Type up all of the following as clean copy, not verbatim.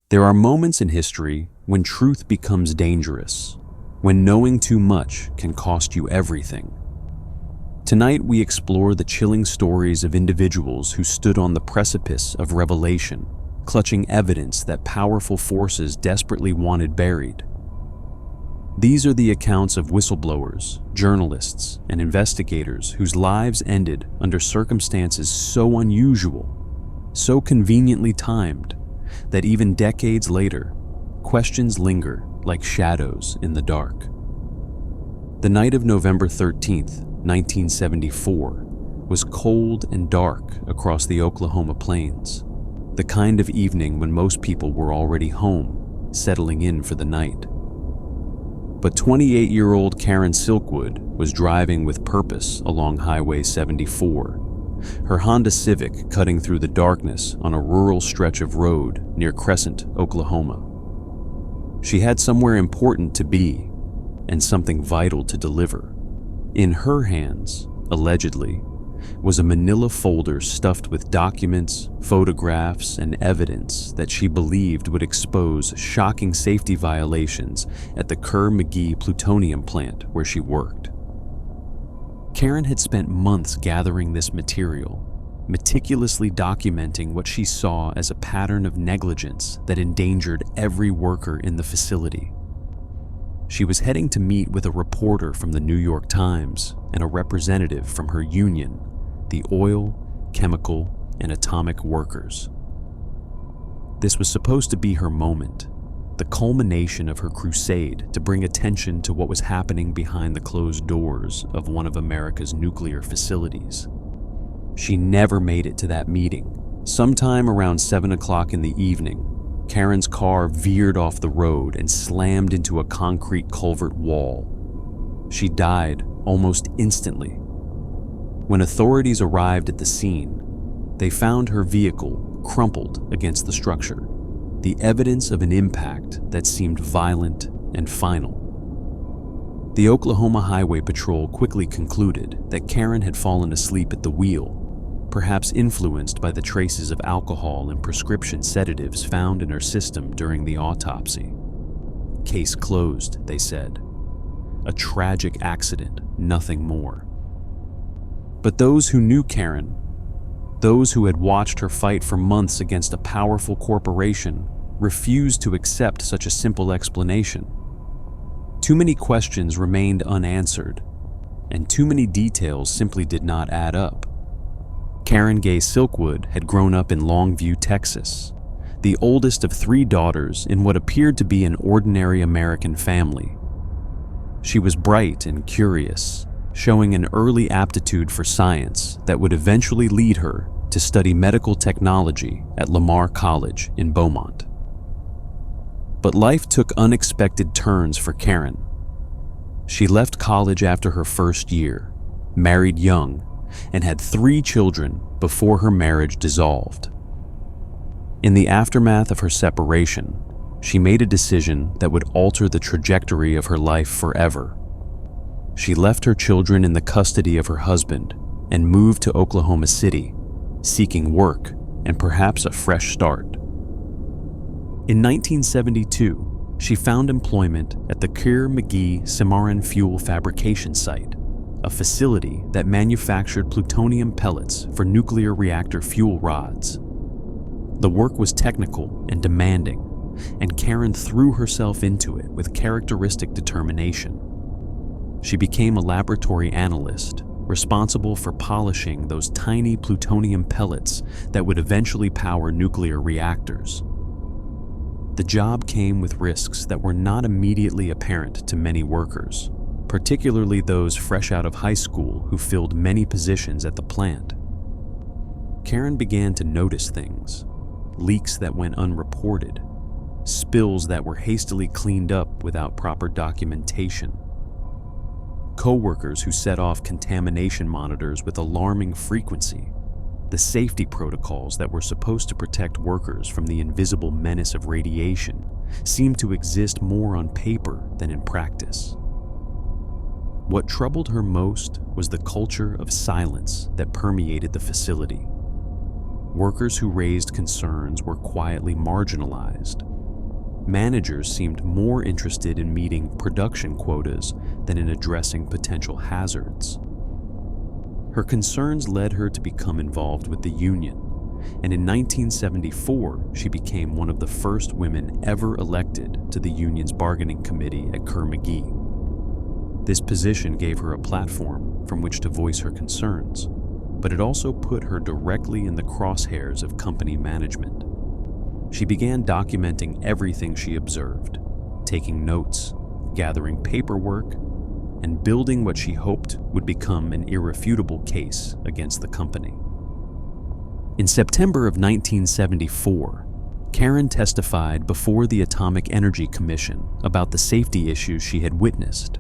There are moments in history when truth becomes dangerous, when knowing too much can cost you everything. Tonight we explore the chilling stories of individuals who stood on the precipice of revelation, clutching evidence that powerful forces desperately wanted buried. These are the accounts of whistleblowers, journalists, and investigators whose lives ended under circumstances so unusual, so conveniently timed, that even decades later, questions linger like shadows in the dark. The night of November 13th, 1974, was cold and dark across the Oklahoma plains, the kind of evening when most people were already home, settling in for the night. But 28-year-old Karen Silkwood was driving with purpose along Highway 74, her Honda Civic cutting through the darkness on a rural stretch of road near Crescent, Oklahoma. She had somewhere important to be and something vital to deliver. In her hands, allegedly, was a manila folder stuffed with documents, photographs, and evidence that she believed would expose shocking safety violations at the Kerr-McGee plutonium plant where she worked. Karen had spent months gathering this material, meticulously documenting what she saw as a pattern of negligence that endangered every worker in the facility. She was heading to meet with a reporter from the New York Times and a representative from her union, the Oil, Chemical, and Atomic Workers. This was supposed to be her moment, the culmination of her crusade to bring attention to what was happening behind the closed doors of one of America's nuclear facilities. She never made it to that meeting. Sometime around 7 o'clock in the evening, Karen's car veered off the road and slammed into a concrete culvert wall. She died almost instantly. When authorities arrived at the scene, they found her vehicle crumpled against the structure, the evidence of an impact that seemed violent and final. The Oklahoma Highway Patrol quickly concluded that Karen had fallen asleep at the wheel, perhaps influenced by the traces of alcohol and prescription sedatives found in her system during the autopsy. Case closed, they said. A tragic accident, nothing more. But those who knew Karen, those who had watched her fight for months against a powerful corporation, refused to accept such a simple explanation. Too many questions remained unanswered, and too many details simply did not add up. Karen Gay Silkwood had grown up in Longview, Texas, the oldest of 3 daughters in what appeared to be an ordinary American family. She was bright and curious, showing an early aptitude for science that would eventually lead her to study medical technology at Lamar College in Beaumont. But life took unexpected turns for Karen. She left college after her first year, married young, and had 3 children before her marriage dissolved. In the aftermath of her separation, she made a decision that would alter the trajectory of her life forever. She left her children in the custody of her husband and moved to Oklahoma City, seeking work and perhaps a fresh start. In 1972, she found employment at the Kerr-McGee Cimarron fuel fabrication site, a facility that manufactured plutonium pellets for nuclear reactor fuel rods. The work was technical and demanding, and Karen threw herself into it with characteristic determination. She became a laboratory analyst, responsible for polishing those tiny plutonium pellets that would eventually power nuclear reactors. The job came with risks that were not immediately apparent to many workers, particularly those fresh out of high school who filled many positions at the plant. Karen began to notice things, leaks that went unreported, spills that were hastily cleaned up without proper documentation, co-workers who set off contamination monitors with alarming frequency. The safety protocols that were supposed to protect workers from the invisible menace of radiation seemed to exist more on paper than in practice. What troubled her most was the culture of silence that permeated the facility. Workers who raised concerns were quietly marginalized, managers seemed more interested in meeting production quotas than in addressing potential hazards. Her concerns led her to become involved with the union, and in 1974, she became one of the first women ever elected to the union's bargaining committee at Kerr-McGee. This position gave her a platform from which to voice her concerns, but it also put her directly in the crosshairs of company management. She began documenting everything she observed, taking notes, gathering paperwork, and building what she hoped would become an irrefutable case against the company. In September of 1974, Karen testified before the Atomic Energy Commission about the safety issues she had witnessed.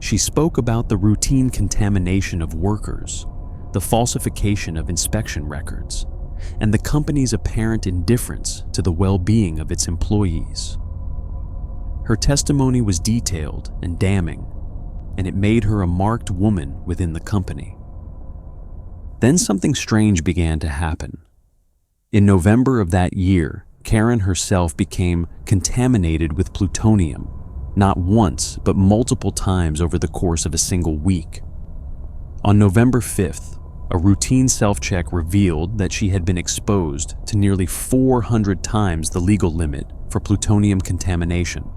She spoke about the routine contamination of workers, the falsification of inspection records, and the company's apparent indifference to the well-being of its employees. Her testimony was detailed and damning, and it made her a marked woman within the company. Then something strange began to happen. In November of that year, Karen herself became contaminated with plutonium, not once, but multiple times over the course of a single week. On November 5th, a routine self-check revealed that she had been exposed to nearly 400 times the legal limit for plutonium contamination.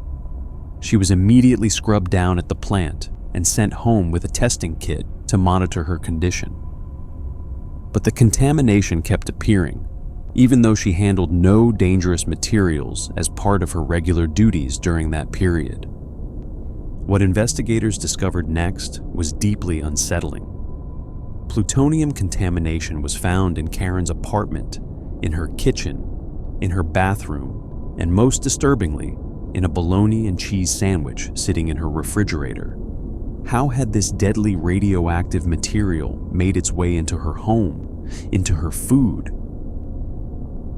She was immediately scrubbed down at the plant and sent home with a testing kit to monitor her condition. But the contamination kept appearing, even though she handled no dangerous materials as part of her regular duties during that period. What investigators discovered next was deeply unsettling. Plutonium contamination was found in Karen's apartment, in her kitchen, in her bathroom, and most disturbingly, in a bologna and cheese sandwich sitting in her refrigerator. How had this deadly radioactive material made its way into her home, into her food?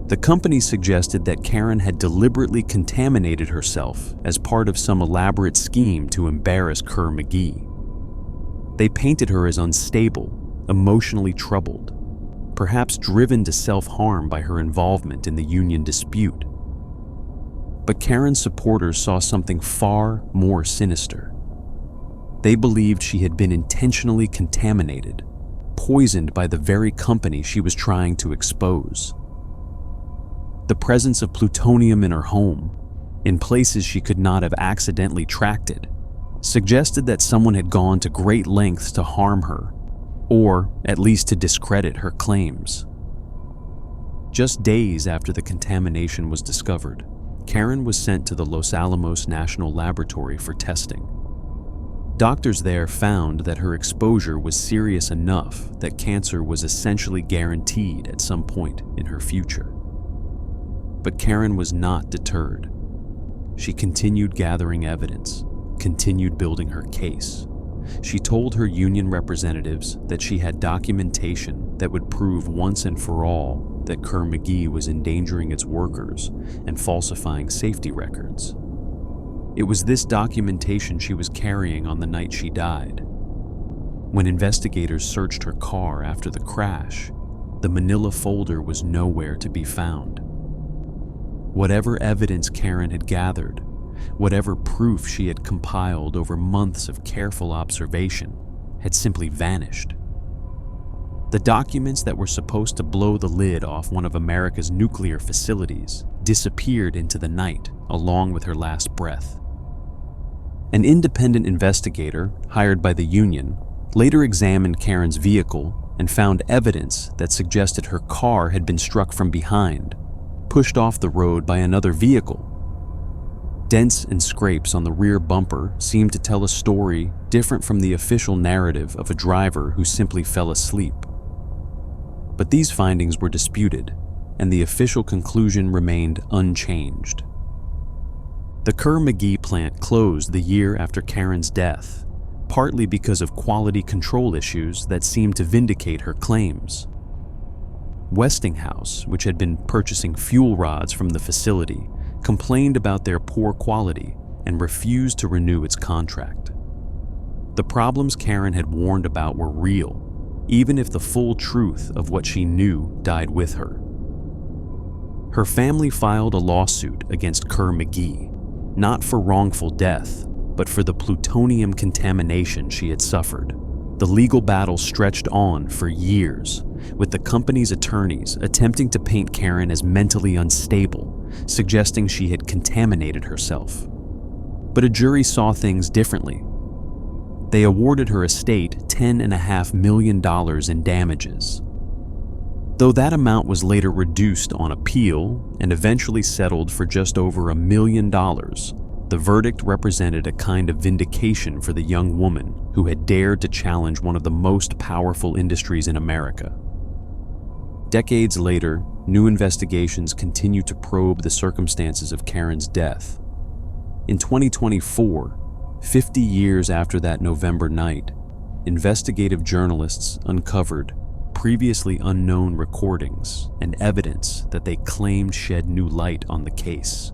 The company suggested that Karen had deliberately contaminated herself as part of some elaborate scheme to embarrass Kerr-McGee. They painted her as unstable, emotionally troubled, perhaps driven to self-harm by her involvement in the union dispute. But Karen's supporters saw something far more sinister. They believed she had been intentionally contaminated, poisoned by the very company she was trying to expose. The presence of plutonium in her home, in places she could not have accidentally tracked it, suggested that someone had gone to great lengths to harm her, or at least to discredit her claims. Just days after the contamination was discovered, Karen was sent to the Los Alamos National Laboratory for testing. Doctors there found that her exposure was serious enough that cancer was essentially guaranteed at some point in her future. But Karen was not deterred. She continued gathering evidence, continued building her case. She told her union representatives that she had documentation that would prove once and for all that Kerr-McGee was endangering its workers and falsifying safety records. It was this documentation she was carrying on the night she died. When investigators searched her car after the crash, the manila folder was nowhere to be found. Whatever evidence Karen had gathered, whatever proof she had compiled over months of careful observation, had simply vanished. The documents that were supposed to blow the lid off one of America's nuclear facilities disappeared into the night along with her last breath. An independent investigator, hired by the union, later examined Karen's vehicle and found evidence that suggested her car had been struck from behind, pushed off the road by another vehicle. Dents and scrapes on the rear bumper seemed to tell a story different from the official narrative of a driver who simply fell asleep. But these findings were disputed, and the official conclusion remained unchanged. The Kerr-McGee plant closed the year after Karen's death, partly because of quality control issues that seemed to vindicate her claims. Westinghouse, which had been purchasing fuel rods from the facility, complained about their poor quality and refused to renew its contract. The problems Karen had warned about were real, even if the full truth of what she knew died with her. Her family filed a lawsuit against Kerr-McGee, not for wrongful death, but for the plutonium contamination she had suffered. The legal battle stretched on for years, with the company's attorneys attempting to paint Karen as mentally unstable, suggesting she had contaminated herself. But a jury saw things differently. They awarded her estate $10.5 million in damages. Though that amount was later reduced on appeal and eventually settled for just over $1 million, the verdict represented a kind of vindication for the young woman who had dared to challenge one of the most powerful industries in America. Decades later, new investigations continue to probe the circumstances of Karen's death. In 2024, 50 years after that November night, investigative journalists uncovered previously unknown recordings and evidence that they claimed shed new light on the case.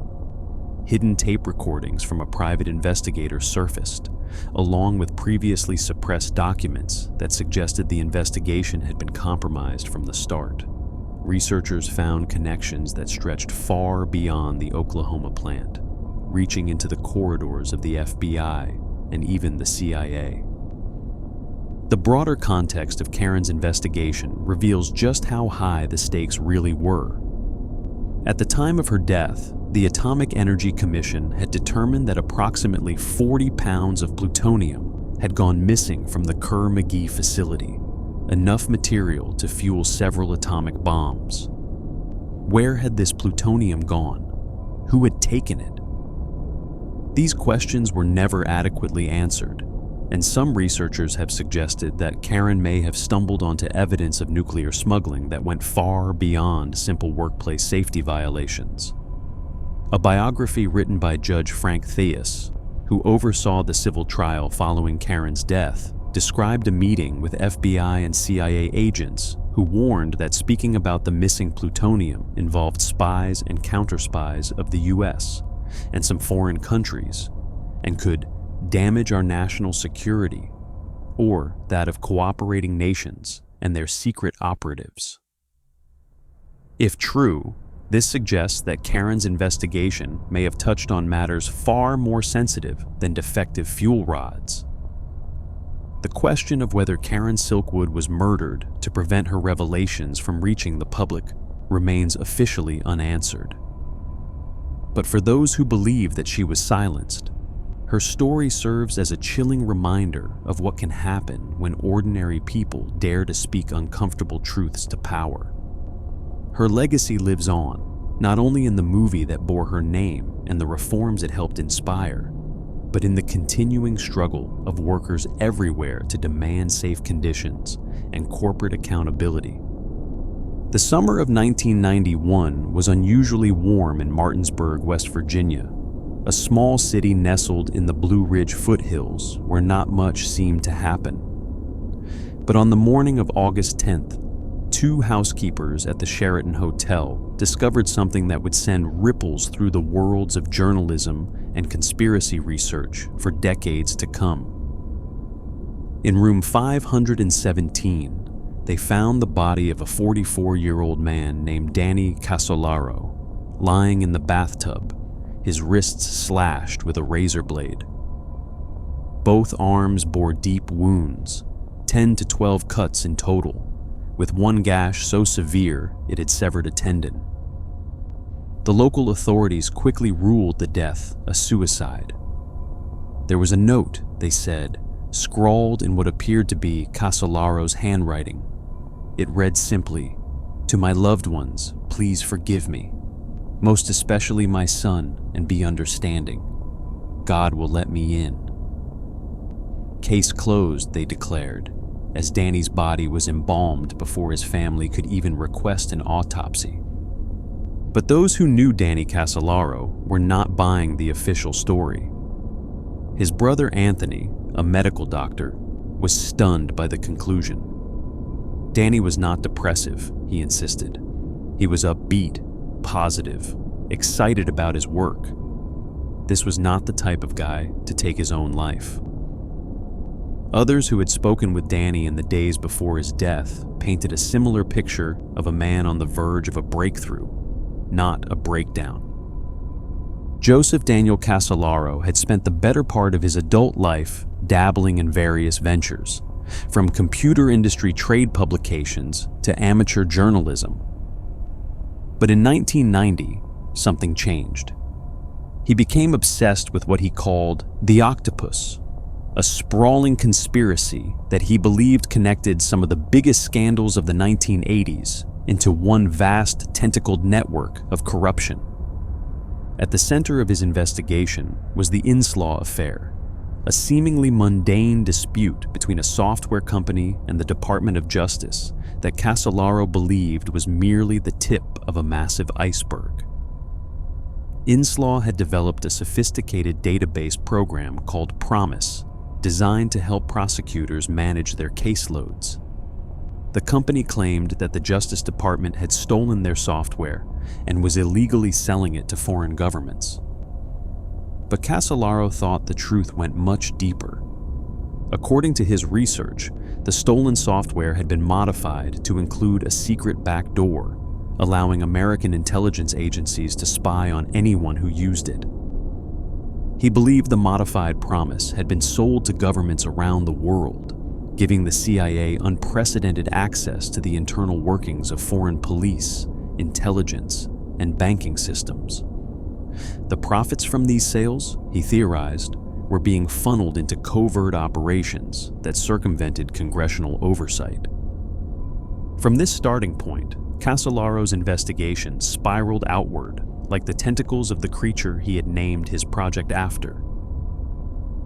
Hidden tape recordings from a private investigator surfaced, along with previously suppressed documents that suggested the investigation had been compromised from the start. Researchers found connections that stretched far beyond the Oklahoma plant, reaching into the corridors of the FBI and even the CIA. The broader context of Karen's investigation reveals just how high the stakes really were. At the time of her death, the Atomic Energy Commission had determined that approximately 40 pounds of plutonium had gone missing from the Kerr-McGee facility, enough material to fuel several atomic bombs. Where had this plutonium gone? Who had taken it? These questions were never adequately answered, and some researchers have suggested that Karen may have stumbled onto evidence of nuclear smuggling that went far beyond simple workplace safety violations. A biography written by Judge Frank Theus, who oversaw the civil trial following Karen's death, described a meeting with FBI and CIA agents who warned that speaking about the missing plutonium involved spies and counter-spies of the US and some foreign countries, and could damage our national security or that of cooperating nations and their secret operatives. If true, this suggests that Karen's investigation may have touched on matters far more sensitive than defective fuel rods. The question of whether Karen Silkwood was murdered to prevent her revelations from reaching the public remains officially unanswered. But for those who believe that she was silenced, her story serves as a chilling reminder of what can happen when ordinary people dare to speak uncomfortable truths to power. Her legacy lives on, not only in the movie that bore her name and the reforms it helped inspire, but in the continuing struggle of workers everywhere to demand safe conditions and corporate accountability. The summer of 1991 was unusually warm in Martinsburg, West Virginia, a small city nestled in the Blue Ridge foothills where not much seemed to happen. But on the morning of August 10th, two housekeepers at the Sheraton Hotel discovered something that would send ripples through the worlds of journalism and conspiracy research for decades to come. In room 517, they found the body of a 44-year-old man named Danny Casolaro, lying in the bathtub, his wrists slashed with a razor blade. Both arms bore deep wounds, 10 to 12 cuts in total, with one gash so severe it had severed a tendon. The local authorities quickly ruled the death a suicide. There was a note, they said, scrawled in what appeared to be Casolaro's handwriting. It read simply, "To my loved ones, please forgive me, most especially my son, and be understanding. God will let me in." Case closed, they declared, as Danny's body was embalmed before his family could even request an autopsy. But those who knew Danny Casolaro were not buying the official story. His brother Anthony, a medical doctor, was stunned by the conclusion. Danny was not depressive, he insisted. He was upbeat, positive, excited about his work. This was not the type of guy to take his own life. Others who had spoken with Danny in the days before his death painted a similar picture of a man on the verge of a breakthrough, not a breakdown. Joseph Daniel Casolaro had spent the better part of his adult life dabbling in various ventures, from computer industry trade publications to amateur journalism. But in 1990, something changed. He became obsessed with what he called the octopus, a sprawling conspiracy that he believed connected some of the biggest scandals of the 1980s into one vast tentacled network of corruption. At the center of his investigation was the Inslaw affair, a seemingly mundane dispute between a software company and the Department of Justice that Casolaro believed was merely the tip of a massive iceberg. Inslaw had developed a sophisticated database program called Promise, designed to help prosecutors manage their caseloads. The company claimed that the Justice Department had stolen their software and was illegally selling it to foreign governments. But Casolaro thought the truth went much deeper. According to his research, the stolen software had been modified to include a secret backdoor, allowing American intelligence agencies to spy on anyone who used it. He believed the modified Promise had been sold to governments around the world, giving the CIA unprecedented access to the internal workings of foreign police, intelligence, and banking systems. The profits from these sales, he theorized, were being funneled into covert operations that circumvented congressional oversight. From this starting point, Casolaro's investigation spiraled outward like the tentacles of the creature he had named his project after.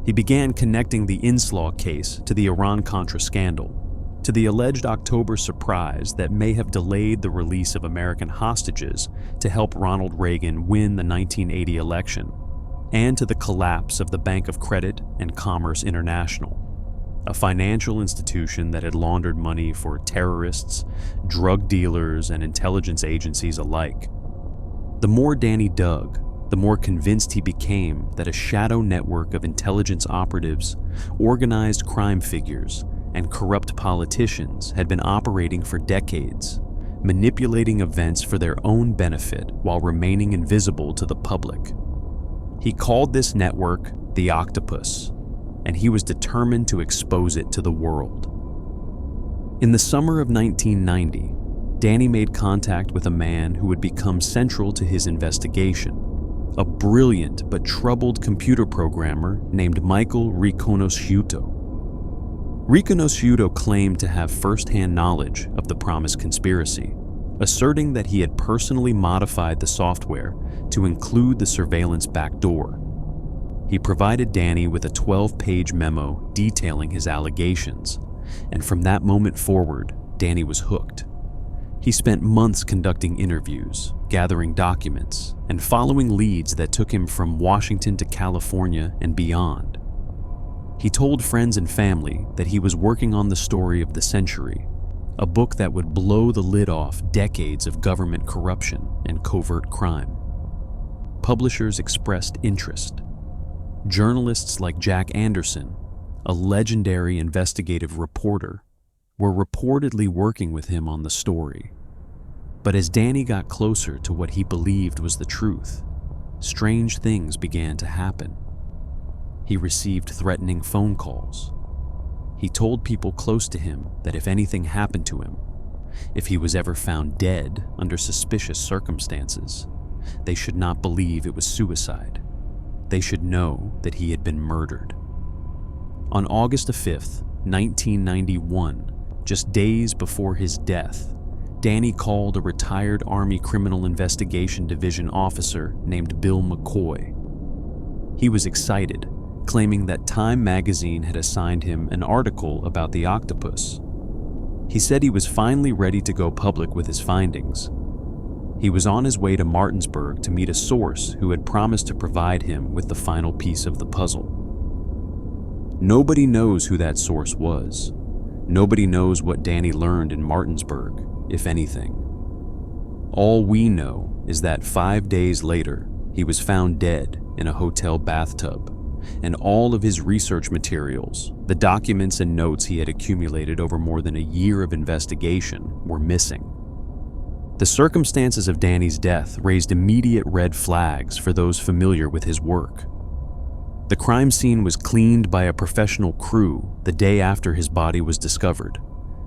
He began connecting the Inslaw case to the Iran-Contra scandal, to the alleged October surprise that may have delayed the release of American hostages to help Ronald Reagan win the 1980 election, and to the collapse of the Bank of Credit and Commerce International, a financial institution that had laundered money for terrorists, drug dealers, and intelligence agencies alike. The more Danny dug, the more convinced he became that a shadow network of intelligence operatives, organized crime figures, and corrupt politicians had been operating for decades, manipulating events for their own benefit while remaining invisible to the public. He called this network the Octopus, and he was determined to expose it to the world. In the summer of 1990, Danny made contact with a man who would become central to his investigation, a brilliant but troubled computer programmer named Michael Riconosciuto. Riconosciuto claimed to have first-hand knowledge of the Promise conspiracy, asserting that he had personally modified the software to include the surveillance backdoor. He provided Danny with a 12-page memo detailing his allegations, and from that moment forward, Danny was hooked. He spent months conducting interviews, gathering documents, and following leads that took him from Washington to California and beyond. He told friends and family that he was working on the story of the century, a book that would blow the lid off decades of government corruption and covert crime. Publishers expressed interest. Journalists like Jack Anderson, a legendary investigative reporter, were reportedly working with him on the story. But as Danny got closer to what he believed was the truth, strange things began to happen. He received threatening phone calls. He told people close to him that if anything happened to him, if he was ever found dead under suspicious circumstances, they should not believe it was suicide. They should know that he had been murdered. On August 5th, 1991, just days before his death, Danny called a retired Army Criminal Investigation Division officer named Bill McCoy. He was excited, claiming that Time magazine had assigned him an article about the octopus. He said he was finally ready to go public with his findings. He was on his way to Martinsburg to meet a source who had promised to provide him with the final piece of the puzzle. Nobody knows who that source was. Nobody knows what Danny learned in Martinsburg, if anything. All we know is that 5 days later, he was found dead in a hotel bathtub, and all of his research materials, the documents and notes he had accumulated over more than a year of investigation, were missing. The circumstances of Danny's death raised immediate red flags for those familiar with his work. The crime scene was cleaned by a professional crew the day after his body was discovered,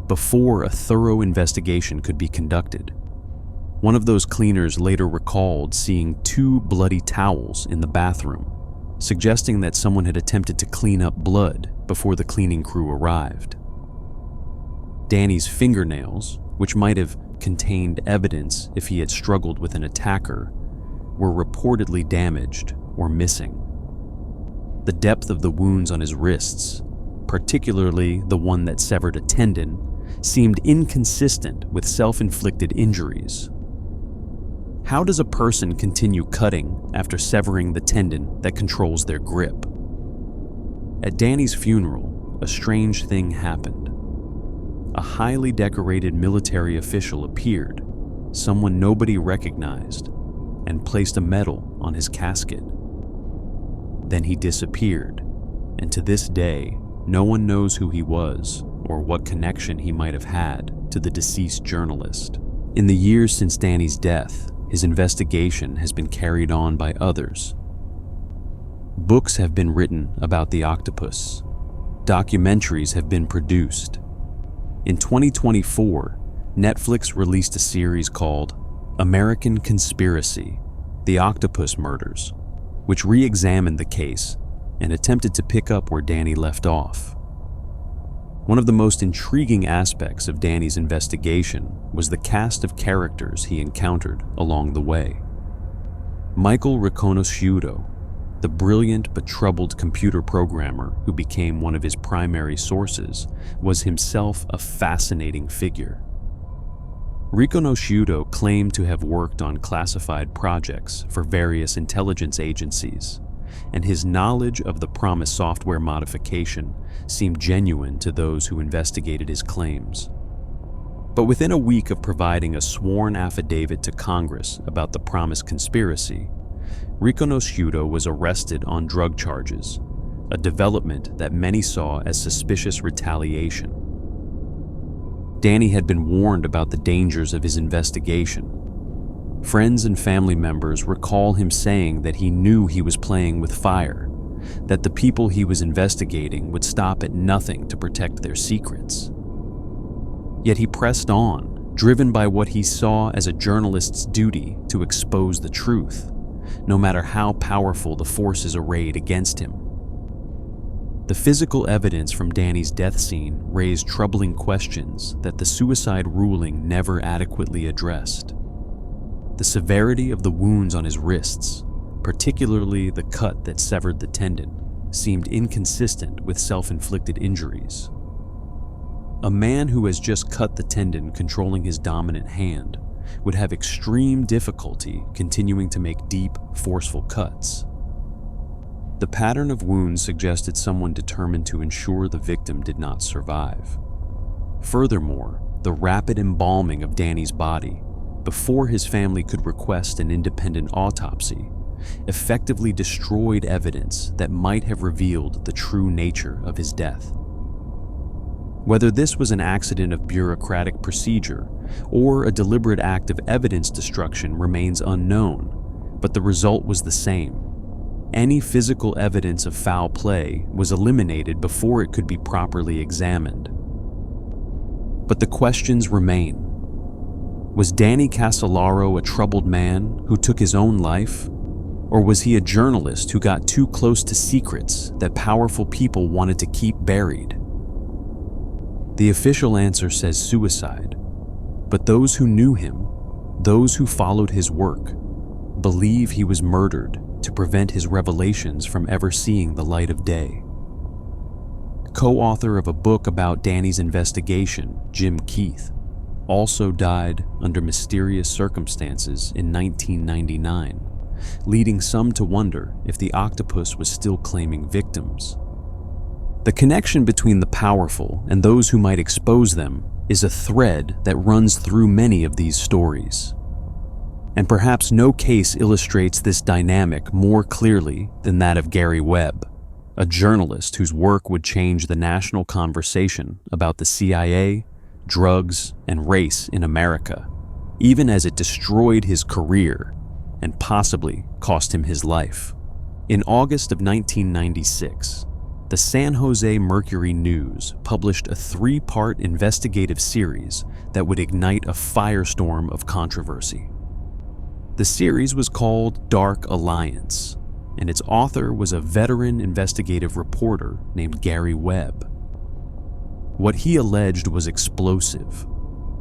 before a thorough investigation could be conducted. One of those cleaners later recalled seeing 2 bloody towels in the bathroom, suggesting that someone had attempted to clean up blood before the cleaning crew arrived. Danny's fingernails, which might have contained evidence if he had struggled with an attacker, were reportedly damaged or missing. The depth of the wounds on his wrists, particularly the one that severed a tendon, seemed inconsistent with self-inflicted injuries. How does a person continue cutting after severing the tendon that controls their grip? At Danny's funeral, a strange thing happened. A highly decorated military official appeared, someone nobody recognized, and placed a medal on his casket. Then he disappeared, and to this day, no one knows who he was or what connection he might have had to the deceased journalist. In the years since Danny's death, his investigation has been carried on by others. Books have been written about the octopus. Documentaries have been produced. In 2024, Netflix released a series called American Conspiracy: The Octopus Murders, which re-examined the case and attempted to pick up where Danny left off. One of the most intriguing aspects of Danny's investigation was the cast of characters he encountered along the way. Michael Riconosciuto, the brilliant but troubled computer programmer who became one of his primary sources, was himself a fascinating figure. Riconosciuto claimed to have worked on classified projects for various intelligence agencies, and his knowledge of the PROMIS software modification seemed genuine to those who investigated his claims. But within a week of providing a sworn affidavit to Congress about the PROMIS conspiracy, Riconosciuto was arrested on drug charges, a development that many saw as suspicious retaliation. Danny had been warned about the dangers of his investigation. Friends and family members recall him saying that he knew he was playing with fire, that the people he was investigating would stop at nothing to protect their secrets. Yet he pressed on, driven by what he saw as a journalist's duty to expose the truth, no matter how powerful the forces arrayed against him. The physical evidence from Danny's death scene raised troubling questions that the suicide ruling never adequately addressed. The severity of the wounds on his wrists, particularly the cut that severed the tendon, seemed inconsistent with self-inflicted injuries. A man who has just cut the tendon controlling his dominant hand would have extreme difficulty continuing to make deep, forceful cuts. The pattern of wounds suggested someone determined to ensure the victim did not survive. Furthermore, the rapid embalming of Danny's body, before his family could request an independent autopsy, effectively destroyed evidence that might have revealed the true nature of his death. Whether this was an accident of bureaucratic procedure or a deliberate act of evidence destruction remains unknown, but the result was the same. Any physical evidence of foul play was eliminated before it could be properly examined. But the questions remain. Was Danny Casolaro a troubled man who took his own life? Or was he a journalist who got too close to secrets that powerful people wanted to keep buried? The official answer says suicide, but those who knew him, those who followed his work, believe he was murdered to prevent his revelations from ever seeing the light of day. Co-author of a book about Danny's investigation, Jim Keith, also died under mysterious circumstances in 1999, leading some to wonder if the octopus was still claiming victims. The connection between the powerful and those who might expose them is a thread that runs through many of these stories. And perhaps no case illustrates this dynamic more clearly than that of Gary Webb, a journalist whose work would change the national conversation about the CIA, drugs, and race in America, even as it destroyed his career and possibly cost him his life. In August of 1996, the San Jose Mercury News published a 3-part investigative series that would ignite a firestorm of controversy. The series was called Dark Alliance, and its author was a veteran investigative reporter named Gary Webb. What he alleged was explosive,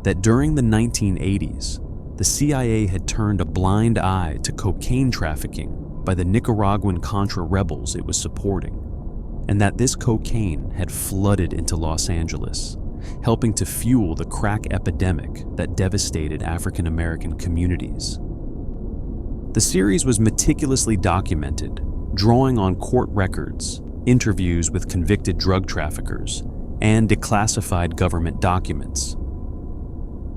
that during the 1980s, the CIA had turned a blind eye to cocaine trafficking by the Nicaraguan Contra rebels it was supporting, and that this cocaine had flooded into Los Angeles, helping to fuel the crack epidemic that devastated African American communities. The series was meticulously documented, drawing on court records, interviews with convicted drug traffickers, and declassified government documents.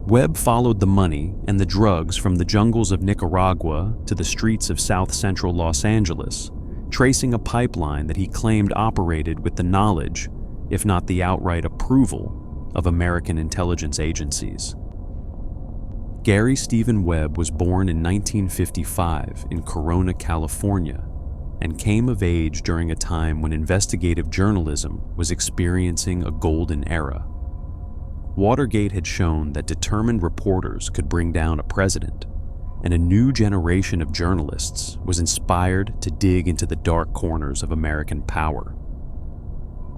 Webb followed the money and the drugs from the jungles of Nicaragua to the streets of south-central Los Angeles, tracing a pipeline that he claimed operated with the knowledge, if not the outright approval, of American intelligence agencies. Gary Stephen Webb was born in 1955 in Corona, California, and came of age during a time when investigative journalism was experiencing a golden era. Watergate had shown that determined reporters could bring down a president, and a new generation of journalists was inspired to dig into the dark corners of American power.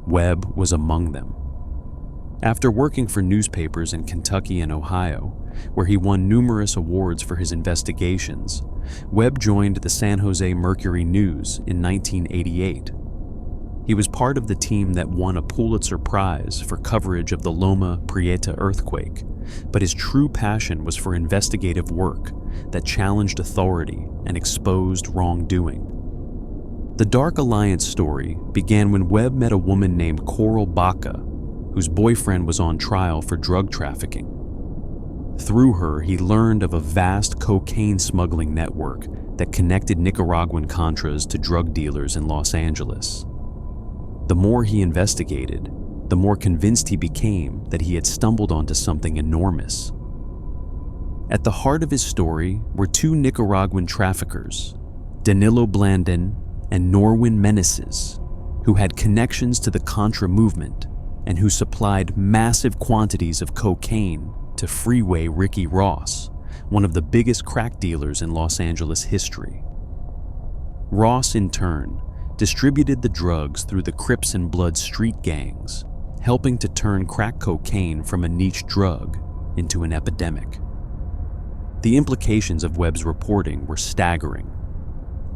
Webb was among them. After working for newspapers in Kentucky and Ohio, where he won numerous awards for his investigations, Webb joined the San Jose Mercury News in 1988. He was part of the team that won a Pulitzer Prize for coverage of the Loma Prieta earthquake, but his true passion was for investigative work that challenged authority and exposed wrongdoing. The Dark Alliance story began when Webb met a woman named Coral Baca, whose boyfriend was on trial for drug trafficking. Through her, he learned of a vast cocaine smuggling network that connected Nicaraguan Contras to drug dealers in Los Angeles. The more he investigated, the more convinced he became that he had stumbled onto something enormous. At the heart of his story were 2 Nicaraguan traffickers, Danilo Blandin and Norwin Meneses, who had connections to the Contra movement and who supplied massive quantities of cocaine to Freeway Ricky Ross, one of the biggest crack dealers in Los Angeles history. Ross, in turn, distributed the drugs through the Crips and Blood street gangs, helping to turn crack cocaine from a niche drug into an epidemic. The implications of Webb's reporting were staggering.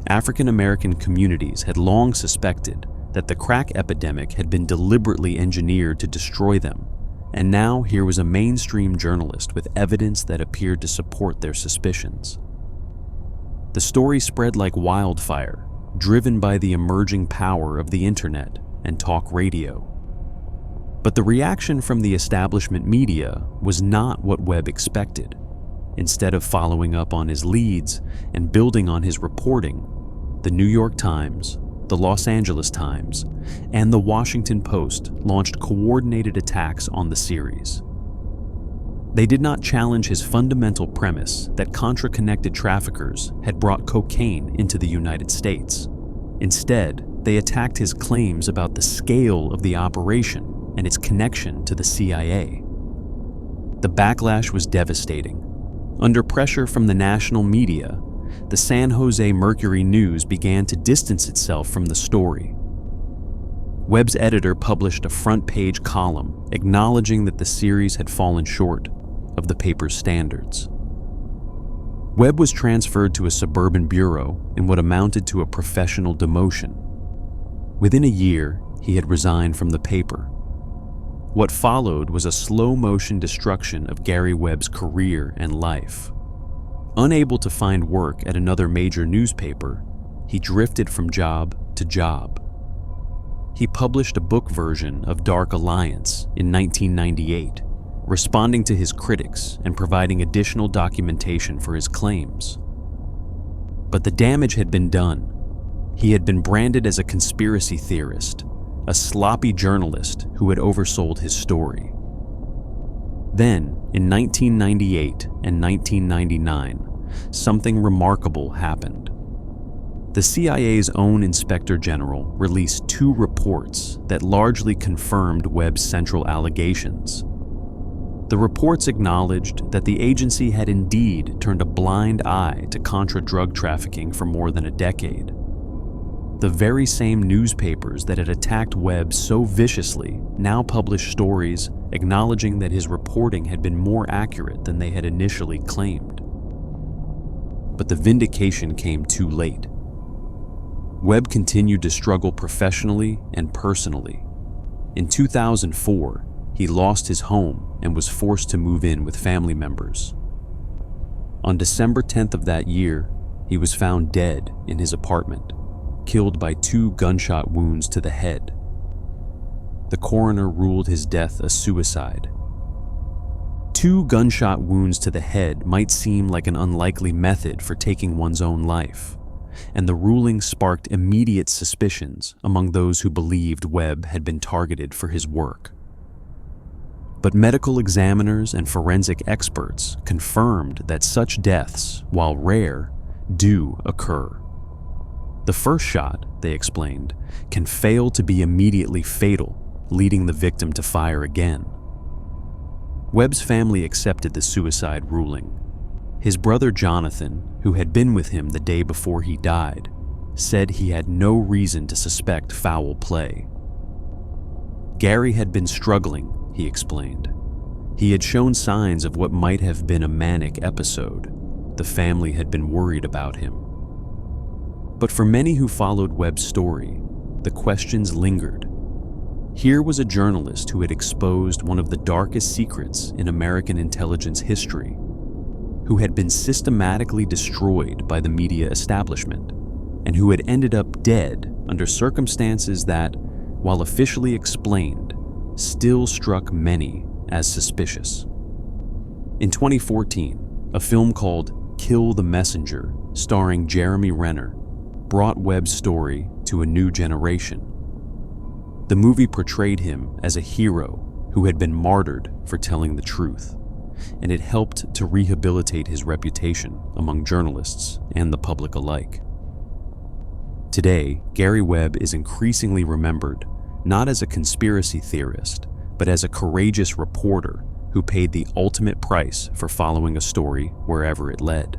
African American communities had long suspected that the crack epidemic had been deliberately engineered to destroy them, and now here was a mainstream journalist with evidence that appeared to support their suspicions. The story spread like wildfire, driven by the emerging power of the internet and talk radio. But the reaction from the establishment media was not what Webb expected. Instead of following up on his leads and building on his reporting, the New York Times, the Los Angeles Times, and the Washington Post launched coordinated attacks on the series. They did not challenge his fundamental premise that Contra-connected traffickers had brought cocaine into the United States. Instead, they attacked his claims about the scale of the operation and its connection to the CIA. The backlash was devastating. Under pressure from the national media, the San Jose Mercury News began to distance itself from the story. Webb's editor published a front-page column acknowledging that the series had fallen short of the paper's standards. Webb was transferred to a suburban bureau in what amounted to a professional demotion. Within a year, he had resigned from the paper. What followed was a slow-motion destruction of Gary Webb's career and life. Unable to find work at another major newspaper, he drifted from job to job. He published a book version of Dark Alliance in 1998, responding to his critics and providing additional documentation for his claims. But the damage had been done. He had been branded as a conspiracy theorist, a sloppy journalist who had oversold his story. Then, in 1998 and 1999, something remarkable happened. The CIA's own Inspector General released 2 reports that largely confirmed Webb's central allegations. The reports acknowledged that the agency had indeed turned a blind eye to Contra drug trafficking for more than a decade. The very same newspapers that had attacked Webb so viciously now published stories acknowledging that his reporting had been more accurate than they had initially claimed. But the vindication came too late. Webb continued to struggle professionally and personally. In 2004, he lost his home and was forced to move in with family members. On December 10th of that year, he was found dead in his apartment, killed by 2 gunshot wounds to the head. The coroner ruled his death a suicide. 2 gunshot wounds to the head might seem like an unlikely method for taking one's own life, and the ruling sparked immediate suspicions among those who believed Webb had been targeted for his work. But medical examiners and forensic experts confirmed that such deaths, while rare, do occur. The first shot, they explained, can fail to be immediately fatal, leading the victim to fire again. Webb's family accepted the suicide ruling. His brother Jonathan, who had been with him the day before he died, said he had no reason to suspect foul play. Gary had been struggling, he explained. He had shown signs of what might have been a manic episode. The family had been worried about him. But for many who followed Webb's story, the questions lingered. Here was a journalist who had exposed one of the darkest secrets in American intelligence history, who had been systematically destroyed by the media establishment, and who had ended up dead under circumstances that, while officially explained, still struck many as suspicious. In 2014, a film called Kill the Messenger, starring Jeremy Renner, brought Webb's story to a new generation. The movie portrayed him as a hero who had been martyred for telling the truth, and it helped to rehabilitate his reputation among journalists and the public alike. Today, Gary Webb is increasingly remembered not as a conspiracy theorist, but as a courageous reporter who paid the ultimate price for following a story wherever it led.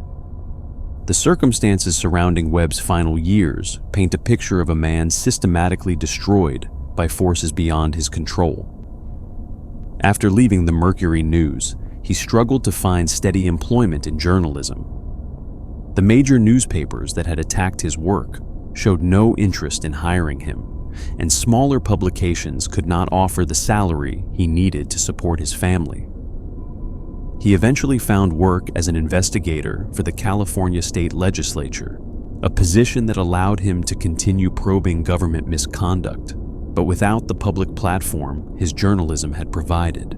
The circumstances surrounding Webb's final years paint a picture of a man systematically destroyed by forces beyond his control. After leaving the Mercury News, he struggled to find steady employment in journalism. The major newspapers that had attacked his work showed no interest in hiring him, and smaller publications could not offer the salary he needed to support his family. He eventually found work as an investigator for the California State Legislature, a position that allowed him to continue probing government misconduct, but without the public platform his journalism had provided.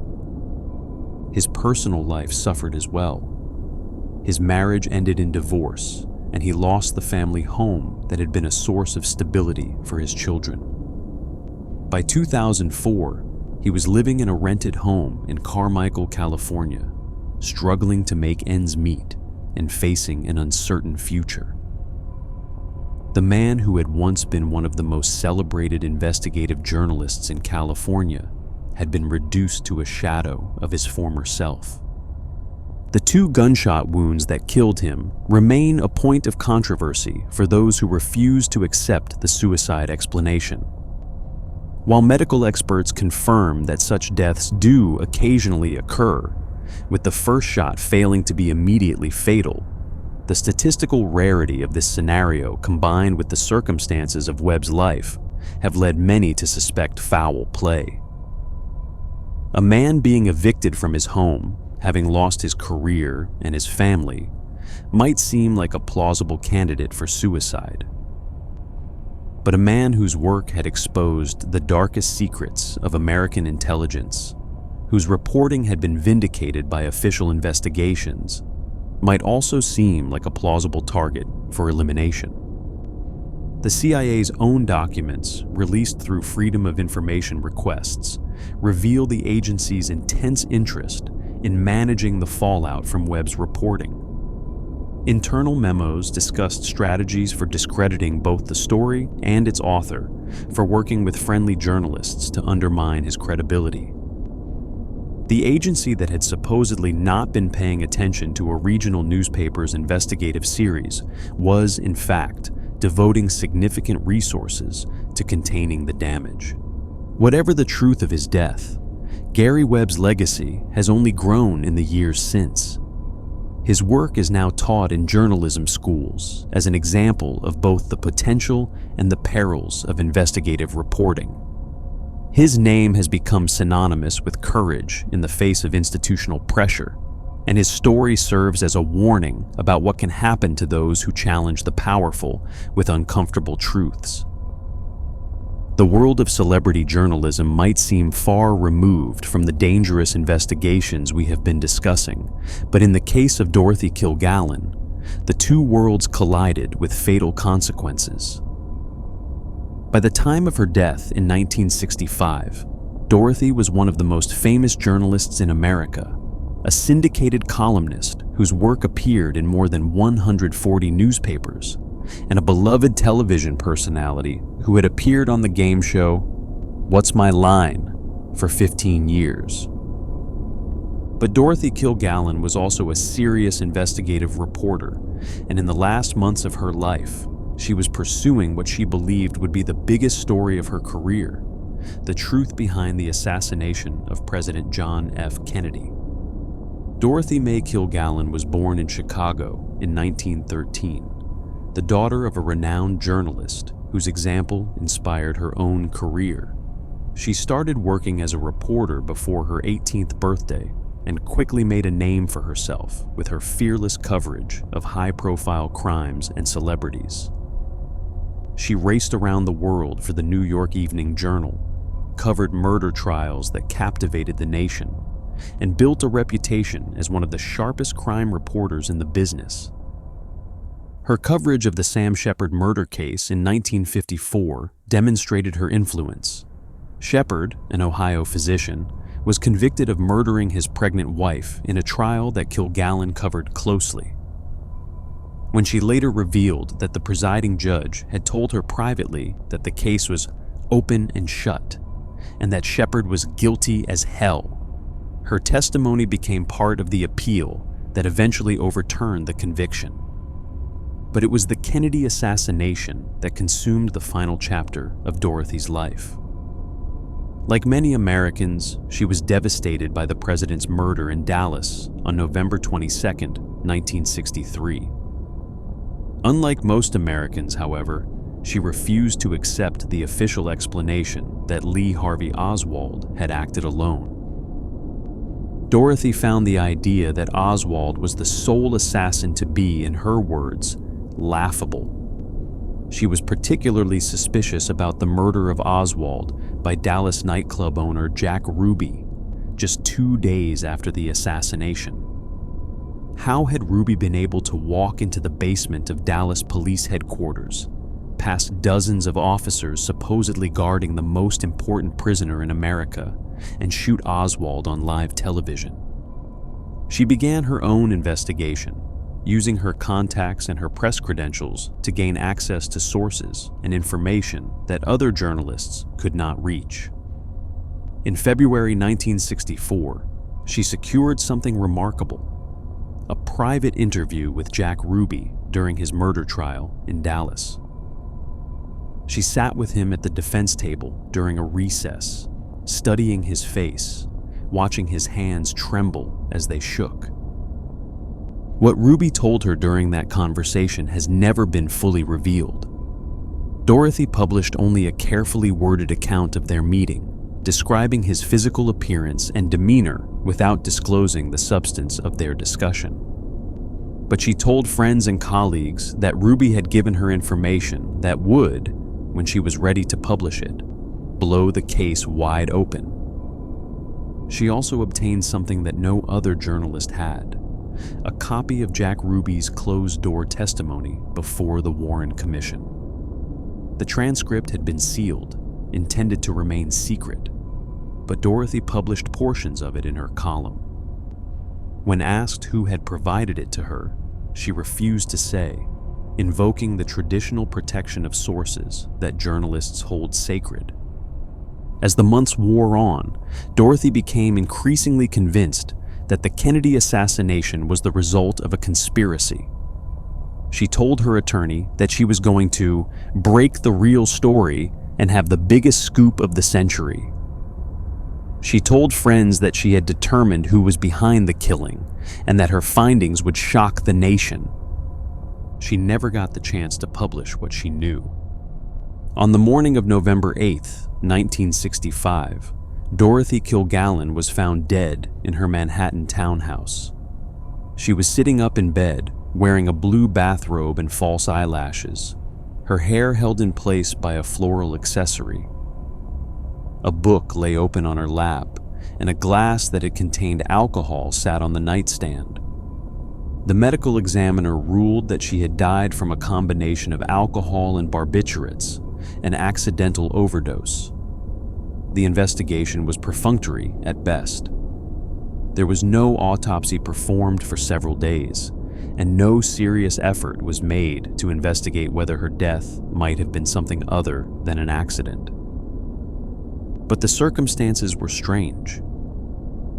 His personal life suffered as well. His marriage ended in divorce, and he lost the family home that had been a source of stability for his children. By 2004, he was living in a rented home in Carmichael, California, struggling to make ends meet and facing an uncertain future. The man who had once been one of the most celebrated investigative journalists in California had been reduced to a shadow of his former self. The 2 gunshot wounds that killed him remain a point of controversy for those who refuse to accept the suicide explanation. While medical experts confirm that such deaths do occasionally occur, with the first shot failing to be immediately fatal, the statistical rarity of this scenario combined with the circumstances of Webb's life have led many to suspect foul play. A man being evicted from his home, having lost his career and his family, might seem like a plausible candidate for suicide. But a man whose work had exposed the darkest secrets of American intelligence, whose reporting had been vindicated by official investigations, might also seem like a plausible target for elimination. The CIA's own documents, released through Freedom of Information requests, reveal the agency's intense interest in managing the fallout from Webb's reporting. Internal memos discussed strategies for discrediting both the story and its author, for working with friendly journalists to undermine his credibility. The agency that had supposedly not been paying attention to a regional newspaper's investigative series was, in fact, devoting significant resources to containing the damage. Whatever the truth of his death, Gary Webb's legacy has only grown in the years since. His work is now taught in journalism schools as an example of both the potential and the perils of investigative reporting. His name has become synonymous with courage in the face of institutional pressure, and his story serves as a warning about what can happen to those who challenge the powerful with uncomfortable truths. The world of celebrity journalism might seem far removed from the dangerous investigations we have been discussing, but in the case of Dorothy Kilgallen, the two worlds collided with fatal consequences. By the time of her death in 1965, Dorothy was one of the most famous journalists in America, a syndicated columnist whose work appeared in more than 140 newspapers, and a beloved television personality who had appeared on the game show What's My Line for 15 years. But Dorothy Kilgallen was also a serious investigative reporter, and in the last months of her life, she was pursuing what she believed would be the biggest story of her career, the truth behind the assassination of President John F. Kennedy. Dorothy Mae Kilgallen was born in Chicago in 1913, the daughter of a renowned journalist whose example inspired her own career. She started working as a reporter before her 18th birthday and quickly made a name for herself with her fearless coverage of high-profile crimes and celebrities. She raced around the world for the New York Evening Journal, covered murder trials that captivated the nation, and built a reputation as one of the sharpest crime reporters in the business. Her coverage of the Sam Shepard murder case in 1954 demonstrated her influence. Shepard, an Ohio physician, was convicted of murdering his pregnant wife in a trial that Kilgallen covered closely. When she later revealed that the presiding judge had told her privately that the case was open and shut, and that Shepard was guilty as hell, her testimony became part of the appeal that eventually overturned the conviction. But it was the Kennedy assassination that consumed the final chapter of Dorothy's life. Like many Americans, she was devastated by the president's murder in Dallas on November 22, 1963. Unlike most Americans, however, she refused to accept the official explanation that Lee Harvey Oswald had acted alone. Dorothy found the idea that Oswald was the sole assassin to be, in her words, laughable. She was particularly suspicious about the murder of Oswald by Dallas nightclub owner Jack Ruby, just 2 days after the assassination. How had Ruby been able to walk into the basement of Dallas police headquarters, past dozens of officers supposedly guarding the most important prisoner in America, and shoot Oswald on live television? She began her own investigation, using her contacts and her press credentials to gain access to sources and information that other journalists could not reach. In February 1964, she secured something remarkable: a private interview with Jack Ruby during his murder trial in Dallas. She sat with him at the defense table during a recess, studying his face, watching his hands tremble as they shook. What Ruby told her during that conversation has never been fully revealed. Dorothy published only a carefully worded account of their meeting, describing his physical appearance and demeanor without disclosing the substance of their discussion. But she told friends and colleagues that Ruby had given her information that would, when she was ready to publish it, blow the case wide open. She also obtained something that no other journalist had: a copy of Jack Ruby's closed-door testimony before the Warren Commission. The transcript had been sealed, intended to remain secret, but Dorothy published portions of it in her column. When asked who had provided it to her, she refused to say, invoking the traditional protection of sources that journalists hold sacred. As the months wore on, Dorothy became increasingly convinced that the Kennedy assassination was the result of a conspiracy. She told her attorney that she was going to break the real story and have the biggest scoop of the century. She told friends that she had determined who was behind the killing and that her findings would shock the nation. She never got the chance to publish what she knew. On the morning of November 8th, 1965, Dorothy Kilgallen was found dead in her Manhattan townhouse. She was sitting up in bed, wearing a blue bathrobe and false eyelashes, her hair held in place by a floral accessory. A book lay open on her lap, and a glass that had contained alcohol sat on the nightstand. The medical examiner ruled that she had died from a combination of alcohol and barbiturates, an accidental overdose. The investigation was perfunctory at best. There was no autopsy performed for several days, and no serious effort was made to investigate whether her death might have been something other than an accident. But the circumstances were strange.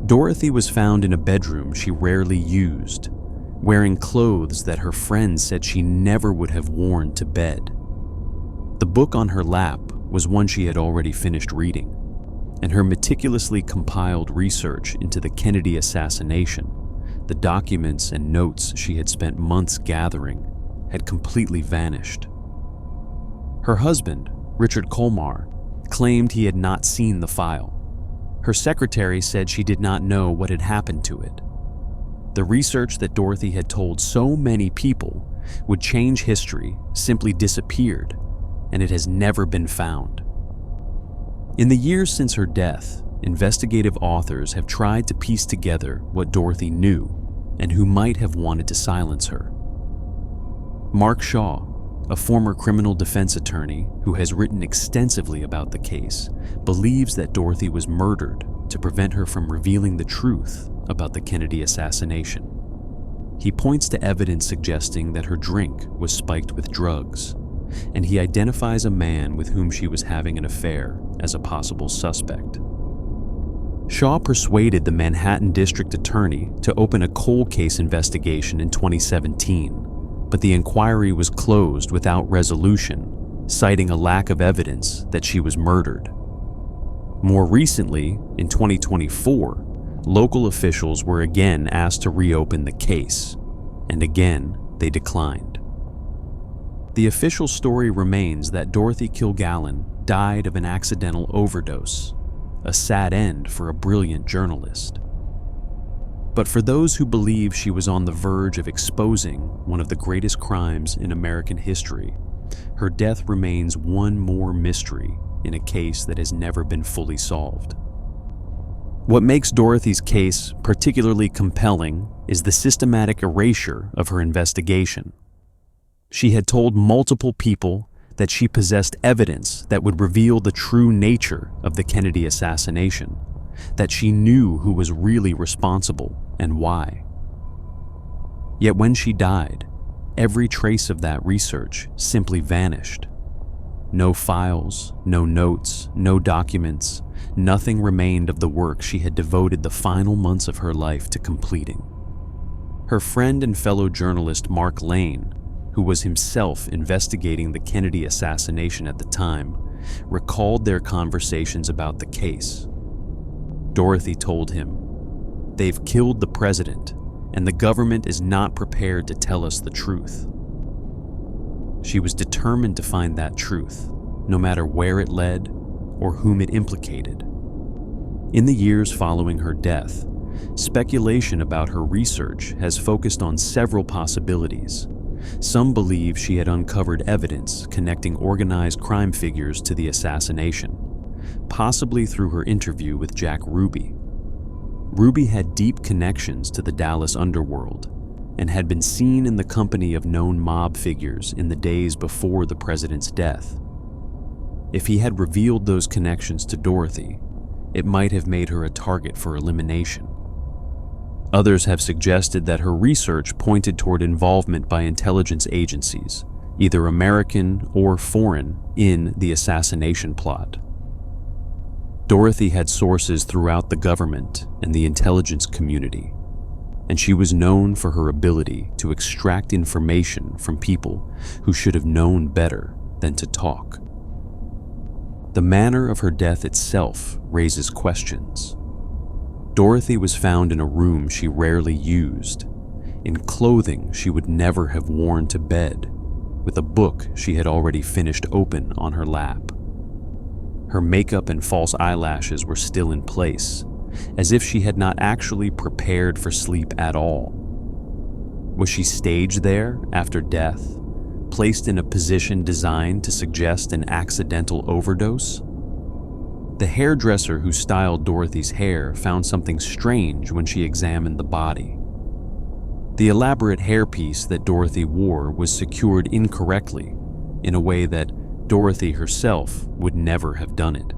Dorothy was found in a bedroom she rarely used, wearing clothes that her friends said she never would have worn to bed. The book on her lap was one she had already finished reading, and her meticulously compiled research into the Kennedy assassination, the documents and notes she had spent months gathering, had completely vanished. Her husband, Richard Colmar, claimed he had not seen the file. Her secretary said she did not know what had happened to it. The research that Dorothy had told so many people would change history simply disappeared, and it has never been found. In the years since her death, investigative authors have tried to piece together what Dorothy knew and who might have wanted to silence her. Mark Shaw, a former criminal defense attorney who has written extensively about the case, believes that Dorothy was murdered to prevent her from revealing the truth about the Kennedy assassination. He points to evidence suggesting that her drink was spiked with drugs, and he identifies a man with whom she was having an affair as a possible suspect. Shaw persuaded the Manhattan District Attorney to open a cold case investigation in 2017, but the inquiry was closed without resolution, citing a lack of evidence that she was murdered. More recently, in 2024, local officials were again asked to reopen the case, and again they declined. The official story remains that Dorothy Kilgallen died of an accidental overdose, a sad end for a brilliant journalist. But for those who believe she was on the verge of exposing one of the greatest crimes in American history, her death remains one more mystery in a case that has never been fully solved. What makes Dorothy's case particularly compelling is the systematic erasure of her investigation. She had told multiple people that she possessed evidence that would reveal the true nature of the Kennedy assassination, that she knew who was really responsible and why. Yet when she died, every trace of that research simply vanished. No files, no notes, no documents, nothing remained of the work she had devoted the final months of her life to completing. Her friend and fellow journalist Mark Lane, who was himself investigating the Kennedy assassination at the time, recalled their conversations about the case. Dorothy told him, "They've killed the president, and the government is not prepared to tell us the truth." She was determined to find that truth, no matter where it led or whom it implicated. In the years following her death, speculation about her research has focused on several possibilities. Some believe she had uncovered evidence connecting organized crime figures to the assassination, possibly through her interview with Jack Ruby. Ruby had deep connections to the Dallas underworld and had been seen in the company of known mob figures in the days before the president's death. If he had revealed those connections to Dorothy, it might have made her a target for elimination. Others have suggested that her research pointed toward involvement by intelligence agencies, either American or foreign, in the assassination plot. Dorothy had sources throughout the government and the intelligence community, and she was known for her ability to extract information from people who should have known better than to talk. The manner of her death itself raises questions. Dorothy was found in a room she rarely used, in clothing she would never have worn to bed, with a book she had already finished open on her lap. Her makeup and false eyelashes were still in place, as if she had not actually prepared for sleep at all. Was she staged there after death, placed in a position designed to suggest an accidental overdose? The hairdresser who styled Dorothy's hair found something strange when she examined the body. The elaborate hairpiece that Dorothy wore was secured incorrectly, in a way that Dorothy herself would never have done it.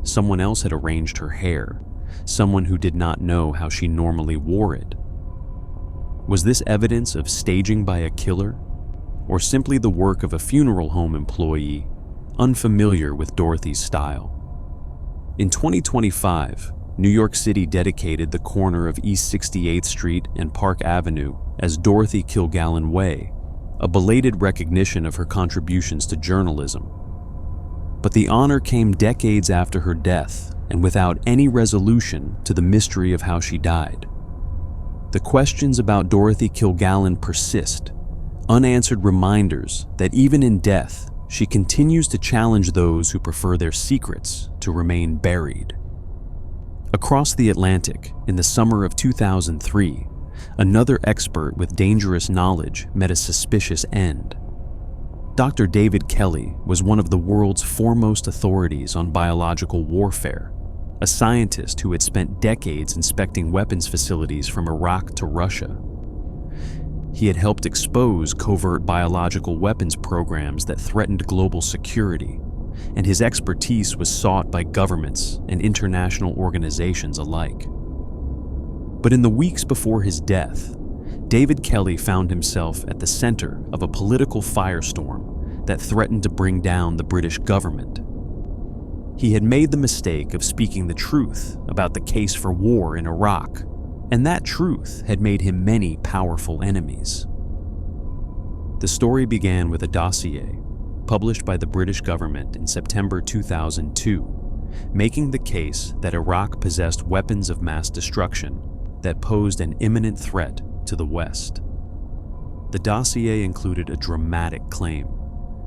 Someone else had arranged her hair, someone who did not know how she normally wore it. Was this evidence of staging by a killer, or simply the work of a funeral home employee unfamiliar with Dorothy's style? In 2025, New York City dedicated the corner of East 68th Street and Park Avenue as Dorothy Kilgallen Way, a belated recognition of her contributions to journalism. But the honor came decades after her death and without any resolution to the mystery of how she died. The questions about Dorothy Kilgallen persist, unanswered reminders that even in death, she continues to challenge those who prefer their secrets to remain buried. Across the Atlantic, in the summer of 2003, another expert with dangerous knowledge met a suspicious end. Dr. David Kelly was one of the world's foremost authorities on biological warfare, a scientist who had spent decades inspecting weapons facilities from Iraq to Russia. He had helped expose covert biological weapons programs that threatened global security, and his expertise was sought by governments and international organizations alike. But in the weeks before his death, David Kelly found himself at the center of a political firestorm that threatened to bring down the British government. He had made the mistake of speaking the truth about the case for war in Iraq, and that truth had made him many powerful enemies. The story began with a dossier published by the British government in September 2002, making the case that Iraq possessed weapons of mass destruction that posed an imminent threat to the West. The dossier included a dramatic claim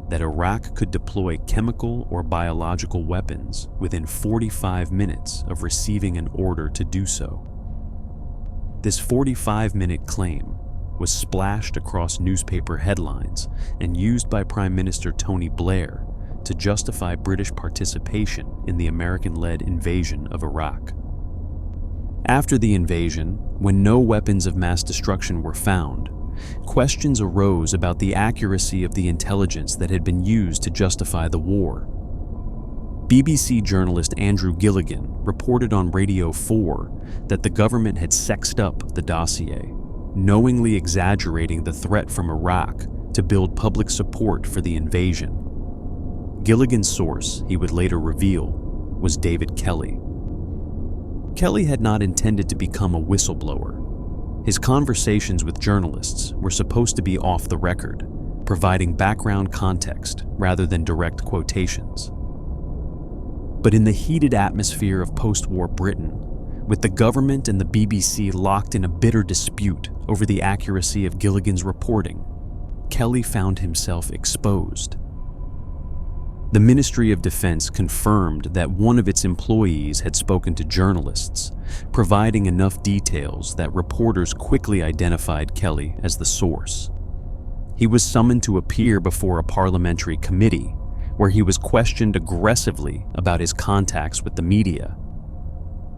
that Iraq could deploy chemical or biological weapons within 45 minutes of receiving an order to do so. This 45-minute claim was splashed across newspaper headlines and used by Prime Minister Tony Blair to justify British participation in the American-led invasion of Iraq. After the invasion, when no weapons of mass destruction were found, questions arose about the accuracy of the intelligence that had been used to justify the war. BBC journalist Andrew Gilligan reported on Radio 4 that the government had sexed up the dossier, knowingly exaggerating the threat from Iraq to build public support for the invasion. Gilligan's source, he would later reveal, was David Kelly. Kelly had not intended to become a whistleblower. His conversations with journalists were supposed to be off the record, providing background context rather than direct quotations. But in the heated atmosphere of post-war Britain, with the government and the BBC locked in a bitter dispute over the accuracy of Gilligan's reporting, Kelly found himself exposed. The Ministry of Defense confirmed that one of its employees had spoken to journalists, providing enough details that reporters quickly identified Kelly as the source. He was summoned to appear before a parliamentary committee, where he was questioned aggressively about his contacts with the media.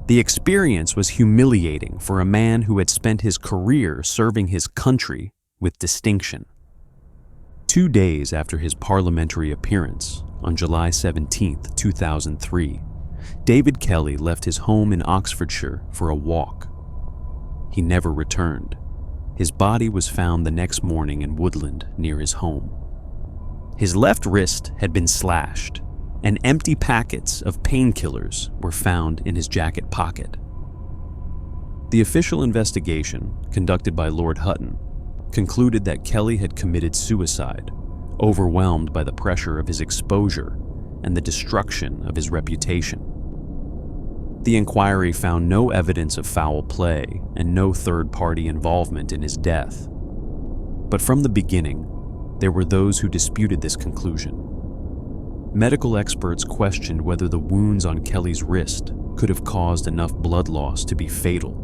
The experience was humiliating for a man who had spent his career serving his country with distinction. 2 days after his parliamentary appearance, on July 17, 2003, David Kelly left his home in Oxfordshire for a walk. he never returned. His body was found the next morning in woodland near his home. His left wrist had been slashed, and empty packets of painkillers were found in his jacket pocket. The official investigation, conducted by Lord Hutton, concluded that Kelly had committed suicide, overwhelmed by the pressure of his exposure and the destruction of his reputation. The inquiry found no evidence of foul play and no third-party involvement in his death. But from the beginning, there were those who disputed this conclusion. Medical experts questioned whether the wounds on Kelly's wrist could have caused enough blood loss to be fatal.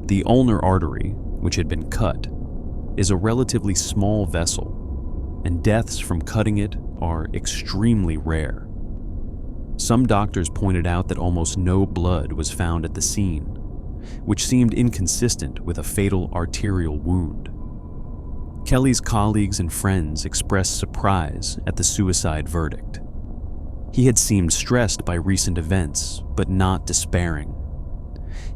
The ulnar artery, which had been cut, is a relatively small vessel, and deaths from cutting it are extremely rare. Some doctors pointed out that almost no blood was found at the scene, which seemed inconsistent with a fatal arterial wound. Kelly's colleagues and friends expressed surprise at the suicide verdict. He had seemed stressed by recent events, but not despairing.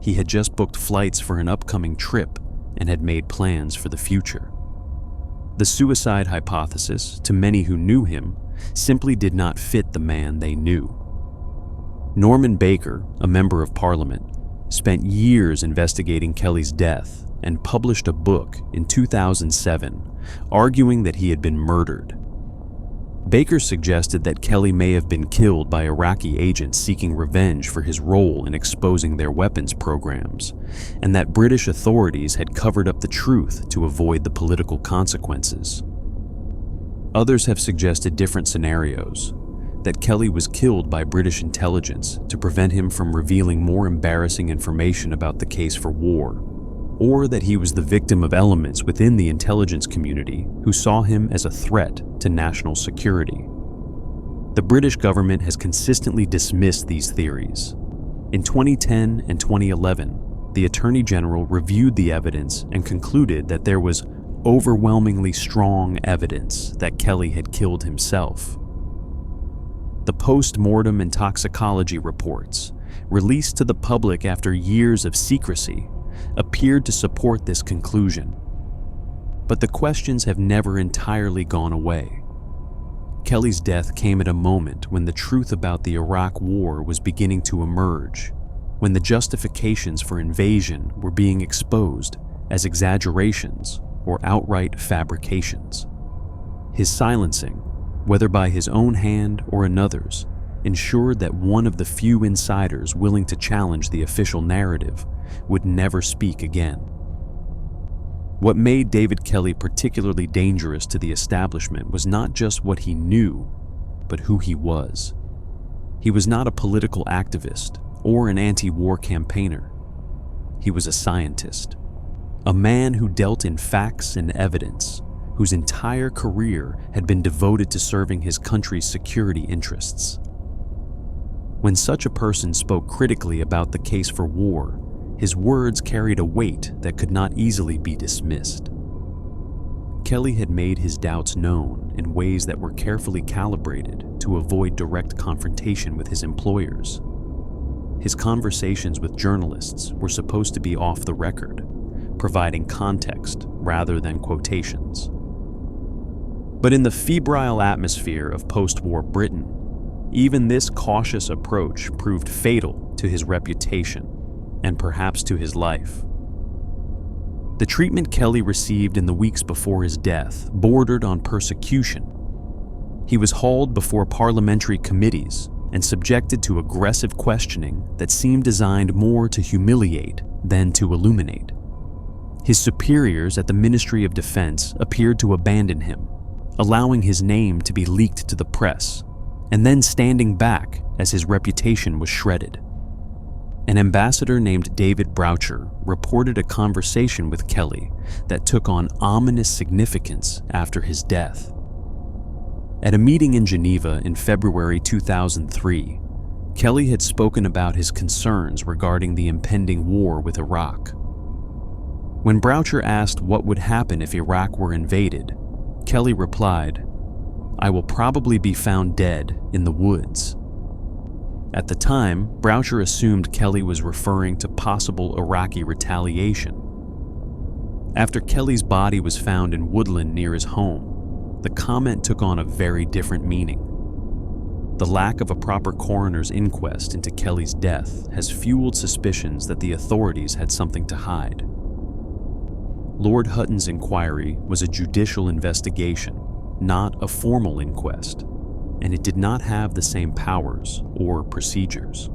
He had just booked flights for an upcoming trip and had made plans for the future. The suicide hypothesis, to many who knew him, simply did not fit the man they knew. Norman Baker, a member of Parliament, spent years investigating Kelly's death and published a book in 2007 arguing that he had been murdered. Baker suggested that Kelly may have been killed by Iraqi agents seeking revenge for his role in exposing their weapons programs, and that British authorities had covered up the truth to avoid the political consequences. Others have suggested different scenarios, that Kelly was killed by British intelligence to prevent him from revealing more embarrassing information about the case for war, or that he was the victim of elements within the intelligence community who saw him as a threat to national security. The British government has consistently dismissed these theories. In 2010 and 2011, the Attorney General reviewed the evidence and concluded that there was overwhelmingly strong evidence that Kelly had killed himself. The post-mortem and toxicology reports, released to the public after years of secrecy, appeared to support this conclusion. But the questions have never entirely gone away. Kelly's death came at a moment when the truth about the Iraq War was beginning to emerge, when the justifications for invasion were being exposed as exaggerations or outright fabrications. His silencing, whether by his own hand or another's, ensured that one of the few insiders willing to challenge the official narrative would never speak again. What made David Kelly particularly dangerous to the establishment was not just what he knew, but who he was. He was not a political activist or an anti-war campaigner. He was a scientist, a man who dealt in facts and evidence, whose entire career had been devoted to serving his country's security interests. When such a person spoke critically about the case for war, his words carried a weight that could not easily be dismissed. Kelly had made his doubts known in ways that were carefully calibrated to avoid direct confrontation with his employers. His conversations with journalists were supposed to be off the record, providing context rather than quotations. But in the febrile atmosphere of post-war Britain, even this cautious approach proved fatal to his reputation and perhaps to his life. The treatment Kelly received in the weeks before his death bordered on persecution. He was hauled before parliamentary committees and subjected to aggressive questioning that seemed designed more to humiliate than to illuminate. His superiors at the Ministry of Defense appeared to abandon him, allowing his name to be leaked to the press, and then standing back as his reputation was shredded. An ambassador named David Broucher reported a conversation with Kelly that took on ominous significance after his death. At a meeting in Geneva in February 2003, Kelly had spoken about his concerns regarding the impending war with Iraq. When Broucher asked what would happen if Iraq were invaded, Kelly replied, "I will probably be found dead in the woods." At the time, Boucher assumed Kelly was referring to possible Iraqi retaliation. After Kelly's body was found in woodland near his home, the comment took on a very different meaning. The lack of a proper coroner's inquest into Kelly's death has fueled suspicions that the authorities had something to hide. Lord Hutton's inquiry was a judicial investigation, not a formal inquest, and it did not have the same powers or procedures.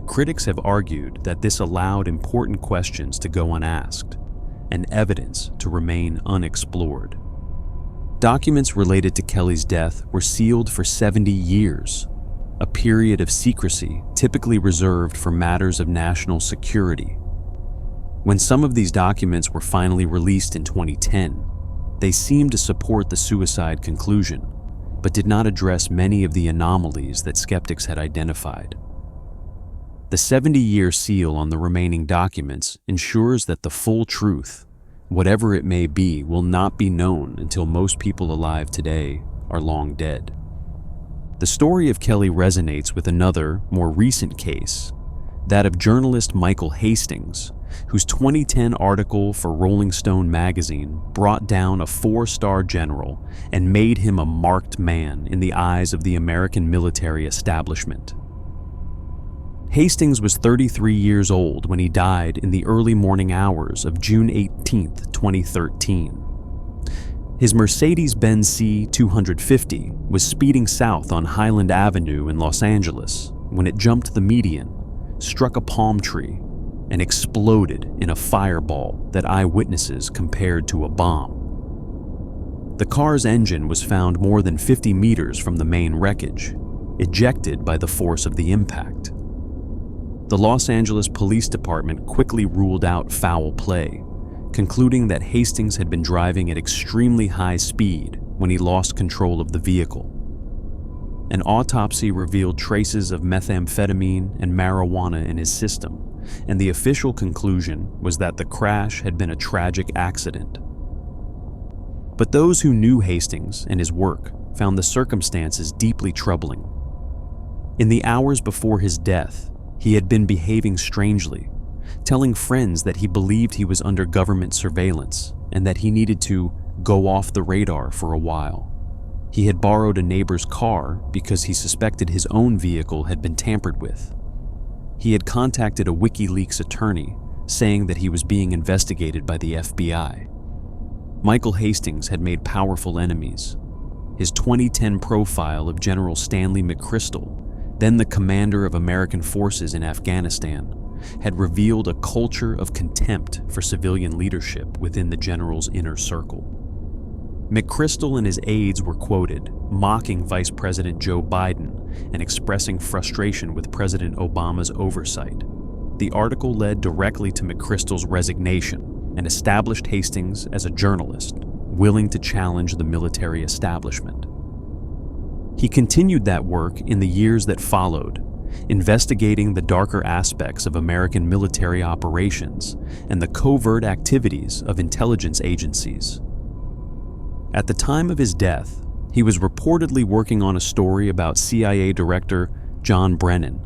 Critics have argued that this allowed important questions to go unasked and evidence to remain unexplored. Documents related to Kelly's death were sealed for 70 years, a period of secrecy typically reserved for matters of national security. When some of these documents were finally released in 2010, they seemed to support the suicide conclusion, but did not address many of the anomalies that skeptics had identified. The 70-year seal on the remaining documents ensures that the full truth, whatever it may be, will not be known until most people alive today are long dead. The story of Kelly resonates with another, more recent case, that of journalist Michael Hastings, whose 2010 article for Rolling Stone magazine brought down a 4-star general and made him a marked man in the eyes of the American military establishment. Hastings was 33 years old when he died in the early morning hours of June 18, 2013. His Mercedes-Benz C250 was speeding south on Highland Avenue in Los Angeles when it jumped the median, struck a palm tree, and exploded in a fireball that eyewitnesses compared to a bomb. The car's engine was found more than 50 meters from the main wreckage, ejected by the force of the impact. The Los Angeles Police Department quickly ruled out foul play, concluding that Hastings had been driving at extremely high speed when he lost control of the vehicle. An autopsy revealed traces of methamphetamine and marijuana in his system, and the official conclusion was that the crash had been a tragic accident. But those who knew Hastings and his work found the circumstances deeply troubling. In the hours before his death, he had been behaving strangely, telling friends that he believed he was under government surveillance and that he needed to go off the radar for a while. He had borrowed a neighbor's car because he suspected his own vehicle had been tampered with. He had contacted a WikiLeaks attorney, saying that he was being investigated by the FBI. Michael Hastings had made powerful enemies. His 2010 profile of General Stanley McChrystal, then the commander of American forces in Afghanistan, had revealed a culture of contempt for civilian leadership within the general's inner circle. McChrystal and his aides were quoted mocking Vice President Joe Biden and expressing frustration with President Obama's oversight. The article led directly to McChrystal's resignation and established Hastings as a journalist, willing to challenge the military establishment. He continued that work in the years that followed, investigating the darker aspects of American military operations and the covert activities of intelligence agencies. At the time of his death, he was reportedly working on a story about CIA Director John Brennan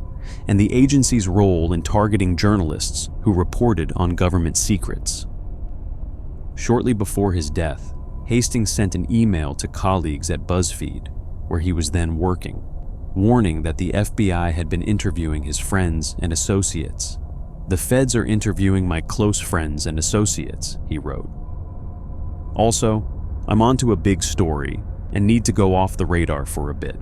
and the agency's role in targeting journalists who reported on government secrets. Shortly before his death, Hastings sent an email to colleagues at BuzzFeed, where he was then working, warning that the FBI had been interviewing his friends and associates. "The feds are interviewing my close friends and associates," he wrote. "Also, I'm onto a big story and need to go off the radar for a bit."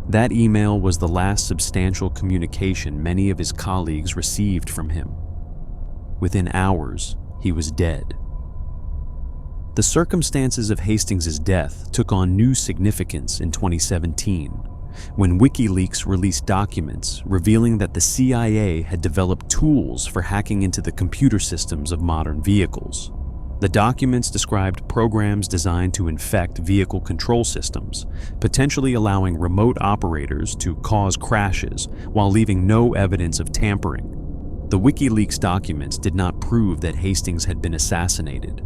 That email was the last substantial communication many of his colleagues received from him. Within hours, he was dead. The circumstances of Hastings' death took on new significance in 2017, when WikiLeaks released documents revealing that the CIA had developed tools for hacking into the computer systems of modern vehicles. The documents described programs designed to infect vehicle control systems, potentially allowing remote operators to cause crashes while leaving no evidence of tampering. The WikiLeaks documents did not prove that Hastings had been assassinated.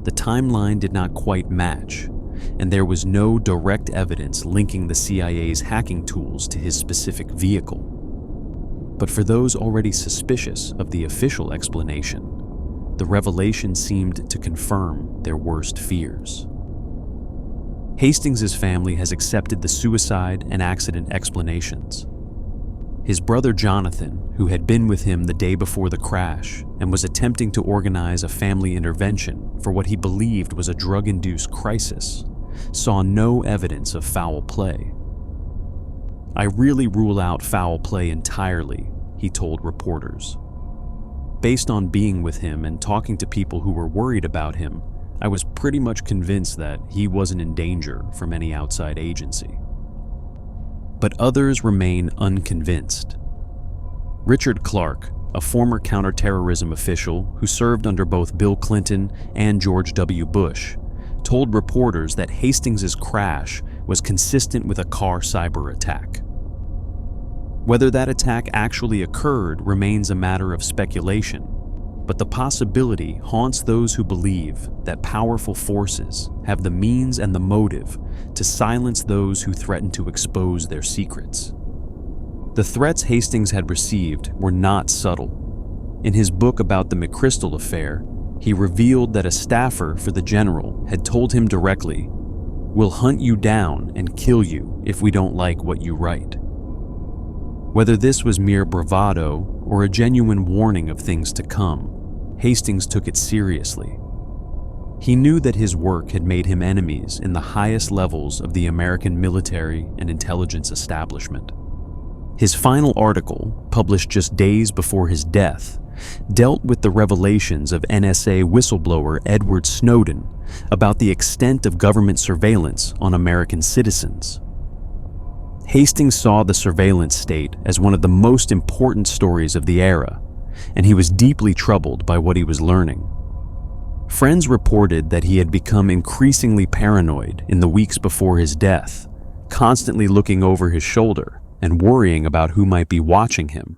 The timeline did not quite match, and there was no direct evidence linking the CIA's hacking tools to his specific vehicle. But for those already suspicious of the official explanation, the revelation seemed to confirm their worst fears. Hastings' family has accepted the suicide and accident explanations. His brother Jonathan, who had been with him the day before the crash and was attempting to organize a family intervention for what he believed was a drug-induced crisis, saw no evidence of foul play. "I really rule out foul play entirely," he told reporters. "Based on being with him and talking to people who were worried about him, I was pretty much convinced that he wasn't in danger from any outside agency." But others remain unconvinced. Richard Clark, a former counterterrorism official who served under both Bill Clinton and George W. Bush, told reporters that Hastings' crash was consistent with a car cyber attack. Whether that attack actually occurred remains a matter of speculation, but the possibility haunts those who believe that powerful forces have the means and the motive to silence those who threaten to expose their secrets. The threats Hastings had received were not subtle. In his book about the McChrystal affair, he revealed that a staffer for the general had told him directly, "We'll hunt you down and kill you if we don't like what you write." Whether this was mere bravado or a genuine warning of things to come, Hastings took it seriously. He knew that his work had made him enemies in the highest levels of the American military and intelligence establishment. His final article, published just days before his death, dealt with the revelations of NSA whistleblower Edward Snowden about the extent of government surveillance on American citizens. Hastings saw the surveillance state as one of the most important stories of the era, and he was deeply troubled by what he was learning. Friends reported that he had become increasingly paranoid in the weeks before his death, constantly looking over his shoulder and worrying about who might be watching him.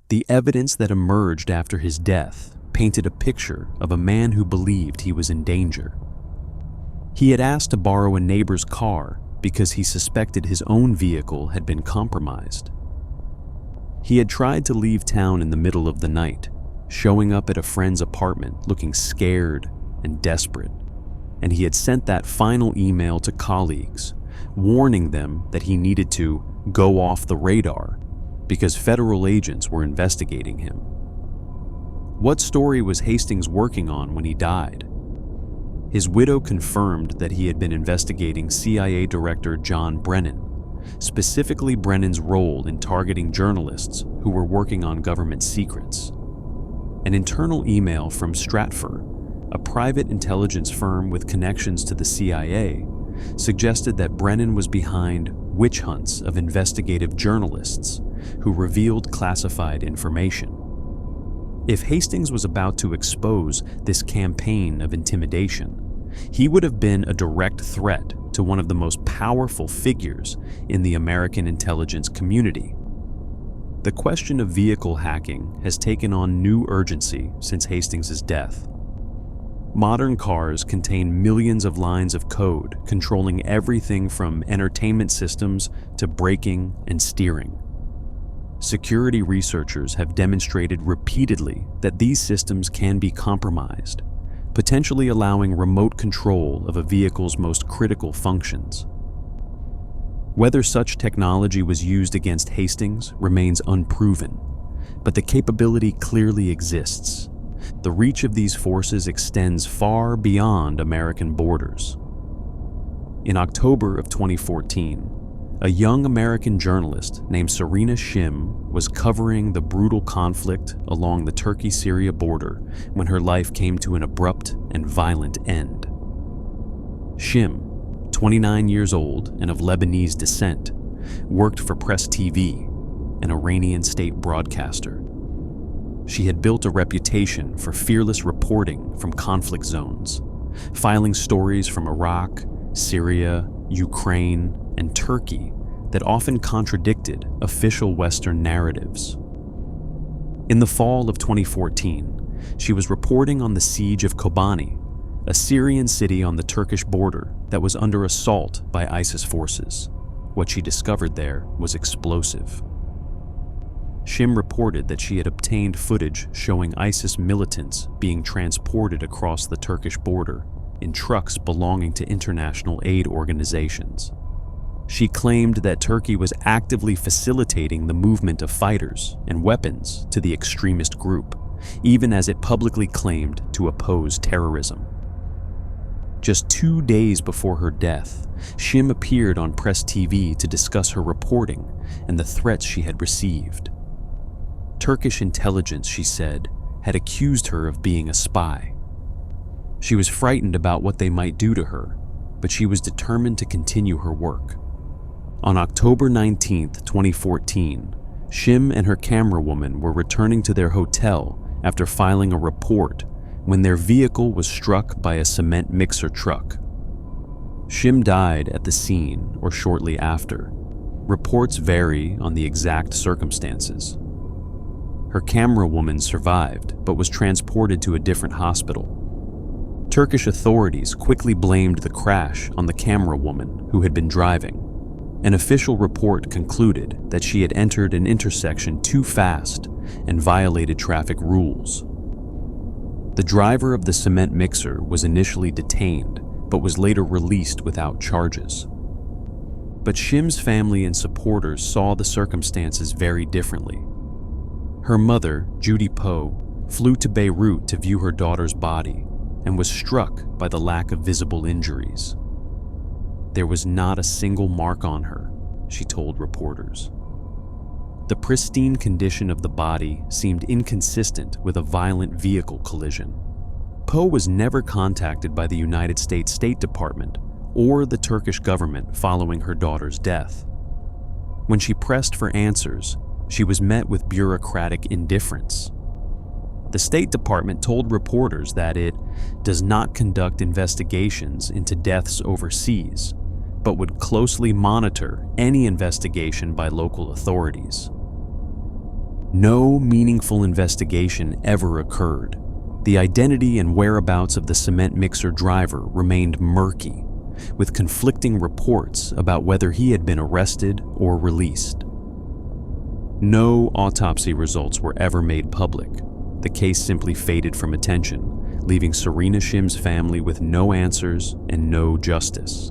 The evidence that emerged after his death painted a picture of a man who believed he was in danger. He had asked to borrow a neighbor's car because he suspected his own vehicle had been compromised. He had tried to leave town in the middle of the night, showing up at a friend's apartment looking scared and desperate, and he had sent that final email to colleagues, warning them that he needed to go off the radar because federal agents were investigating him. What story was Hastings working on when he died? His widow confirmed that he had been investigating CIA Director John Brennan, specifically Brennan's role in targeting journalists who were working on government secrets. An internal email from Stratfor, a private intelligence firm with connections to the CIA, suggested that Brennan was behind witch hunts of investigative journalists who revealed classified information. If Hastings was about to expose this campaign of intimidation, he would have been a direct threat to one of the most powerful figures in the American intelligence community. The question of vehicle hacking has taken on new urgency since Hastings' death. Modern cars contain millions of lines of code controlling everything from entertainment systems to braking and steering. Security researchers have demonstrated repeatedly that these systems can be compromised, potentially allowing remote control of a vehicle's most critical functions. Whether such technology was used against Hastings remains unproven, but the capability clearly exists. The reach of these forces extends far beyond American borders. In October of 2014, a young American journalist named Serena Shim was covering the brutal conflict along the Turkey-Syria border when her life came to an abrupt and violent end. Shim, 29 years old and of Lebanese descent, worked for Press TV, an Iranian state broadcaster. She had built a reputation for fearless reporting from conflict zones, filing stories from Iraq, Syria, Ukraine, and Turkey that often contradicted official Western narratives. In the fall of 2014, she was reporting on the siege of Kobani, a Syrian city on the Turkish border that was under assault by ISIS forces. What she discovered there was explosive. Shim reported that she had obtained footage showing ISIS militants being transported across the Turkish border in trucks belonging to international aid organizations. She claimed that Turkey was actively facilitating the movement of fighters and weapons to the extremist group, even as it publicly claimed to oppose terrorism. Just 2 days before her death, Shim appeared on Press TV to discuss her reporting and the threats she had received. Turkish intelligence, she said, had accused her of being a spy. She was frightened about what they might do to her, but she was determined to continue her work. On October 19, 2014, Shim and her camerawoman were returning to their hotel after filing a report when their vehicle was struck by a cement mixer truck. Shim died at the scene or shortly after. Reports vary on the exact circumstances. Her camerawoman survived but was transported to a different hospital. Turkish authorities quickly blamed the crash on the camerawoman who had been driving. An official report concluded that she had entered an intersection too fast and violated traffic rules. The driver of the cement mixer was initially detained but was later released without charges. But Shim's family and supporters saw the circumstances very differently. Her mother, Judy Poe, flew to Beirut to view her daughter's body and was struck by the lack of visible injuries. There was not a single mark on her, she told reporters. The pristine condition of the body seemed inconsistent with a violent vehicle collision. Poe was never contacted by the United States State Department or the Turkish government following her daughter's death. When she pressed for answers, she was met with bureaucratic indifference. The State Department told reporters that it does not conduct investigations into deaths overseas, but would closely monitor any investigation by local authorities. No meaningful investigation ever occurred. The identity and whereabouts of the cement mixer driver remained murky, with conflicting reports about whether he had been arrested or released. No autopsy results were ever made public. The case simply faded from attention, leaving Serena Shim's family with no answers and no justice.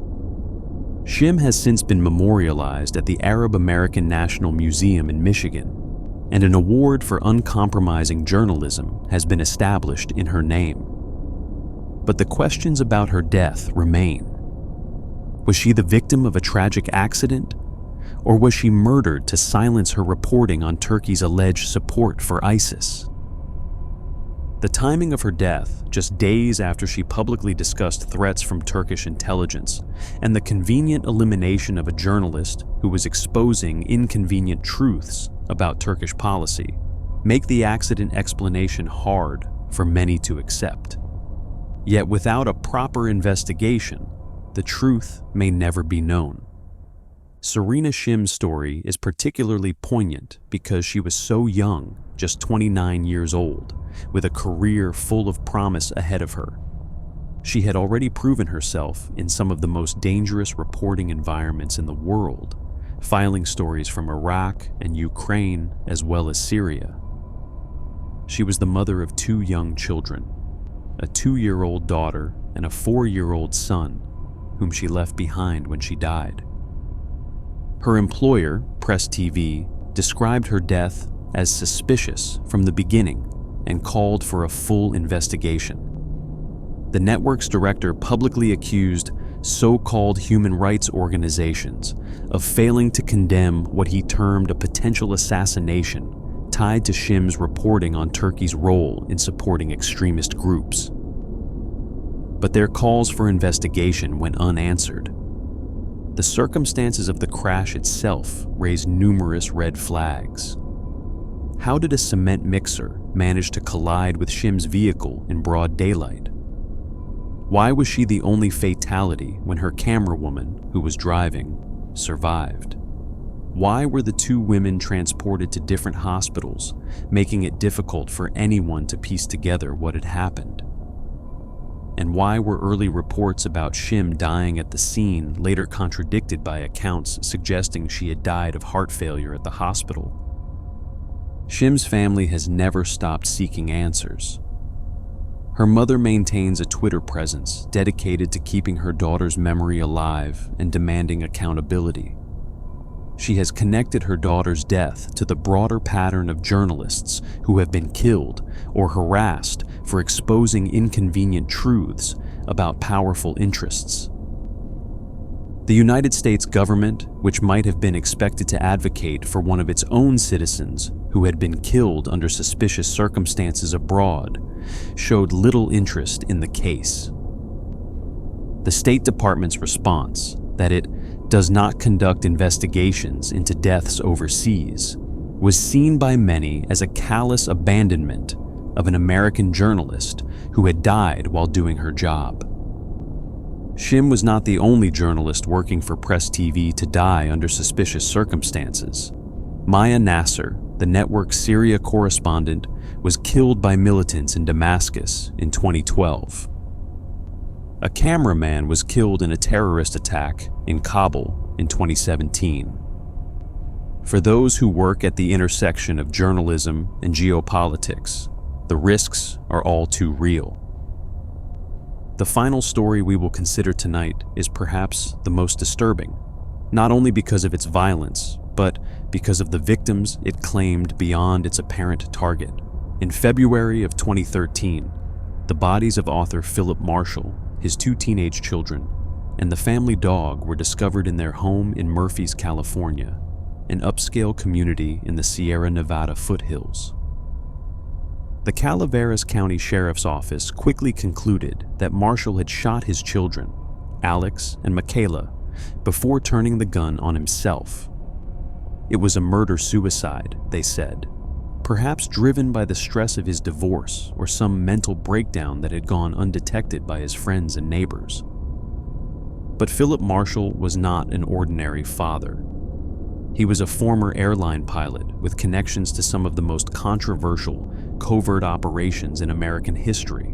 Shim has since been memorialized at the Arab American National Museum in Michigan, and an award for uncompromising journalism has been established in her name. But the questions about her death remain. Was she the victim of a tragic accident? Or was she murdered to silence her reporting on Turkey's alleged support for ISIS? The timing of her death, just days after she publicly discussed threats from Turkish intelligence, and the convenient elimination of a journalist who was exposing inconvenient truths about Turkish policy, make the accident explanation hard for many to accept. Yet without a proper investigation, the truth may never be known. Serena Shim's story is particularly poignant because she was so young, just 29 years old, with a career full of promise ahead of her. She had already proven herself in some of the most dangerous reporting environments in the world, filing stories from Iraq and Ukraine as well as Syria. She was the mother of 2 young children, a 2-year-old daughter and a 4-year-old son, whom she left behind when she died. Her employer, Press TV, described her death as suspicious from the beginning and called for a full investigation. The network's director publicly accused so-called human rights organizations of failing to condemn what he termed a potential assassination tied to Shim's reporting on Turkey's role in supporting extremist groups. But their calls for investigation went unanswered. The circumstances of the crash itself raised numerous red flags. How did a cement mixer manage to collide with Shim's vehicle in broad daylight? Why was she the only fatality when her camerawoman, who was driving, survived? Why were the 2 women transported to different hospitals, making it difficult for anyone to piece together what had happened? And why were early reports about Shim dying at the scene later contradicted by accounts suggesting she had died of heart failure at the hospital? Shim's family has never stopped seeking answers. Her mother maintains a Twitter presence dedicated to keeping her daughter's memory alive and demanding accountability. She has connected her daughter's death to the broader pattern of journalists who have been killed or harassed for exposing inconvenient truths about powerful interests. The United States government, which might have been expected to advocate for one of its own citizens who had been killed under suspicious circumstances abroad, showed little interest in the case. The State Department's response, that it does not conduct investigations into deaths overseas, was seen by many as a callous abandonment of an American journalist who had died while doing her job. Shim was not the only journalist working for Press TV to die under suspicious circumstances. Maya Nasser, the network's Syria correspondent, was killed by militants in Damascus in 2012. A cameraman was killed in a terrorist attack in Kabul in 2017. For those who work at the intersection of journalism and geopolitics, the risks are all too real. The final story we will consider tonight is perhaps the most disturbing, not only because of its violence, but because of the victims it claimed beyond its apparent target. In February of 2013, the bodies of author Philip Marshall, his 2 teenage children, and the family dog were discovered in their home in Murphys, California, an upscale community in the Sierra Nevada foothills. The Calaveras County Sheriff's Office quickly concluded that Marshall had shot his children, Alex and Michaela, before turning the gun on himself. It was a murder-suicide, they said, perhaps driven by the stress of his divorce or some mental breakdown that had gone undetected by his friends and neighbors. But Philip Marshall was not an ordinary father. He was a former airline pilot with connections to some of the most controversial covert operations in American history.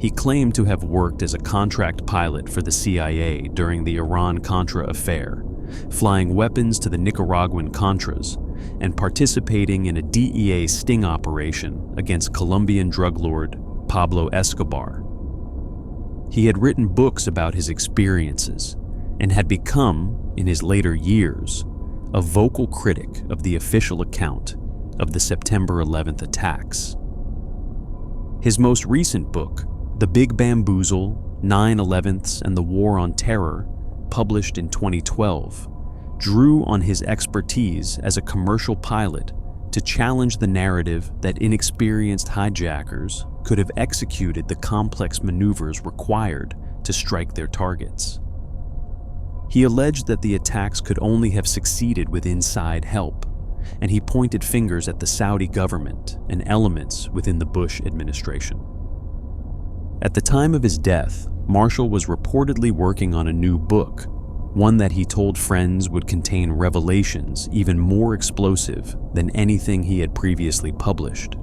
He claimed to have worked as a contract pilot for the CIA during the Iran-Contra affair, flying weapons to the Nicaraguan Contras, and participating in a DEA sting operation against Colombian drug lord Pablo Escobar. He had written books about his experiences and had become, in his later years, a vocal critic of the official account of the September 11th attacks. His most recent book, The Big Bamboozle, 9/11ths and the War on Terror, published in 2012, drew on his expertise as a commercial pilot to challenge the narrative that inexperienced hijackers could have executed the complex maneuvers required to strike their targets. He alleged that the attacks could only have succeeded with inside help, and he pointed fingers at the Saudi government and elements within the Bush administration. At the time of his death, Marshall was reportedly working on a new book, one that he told friends would contain revelations even more explosive than anything he had previously published.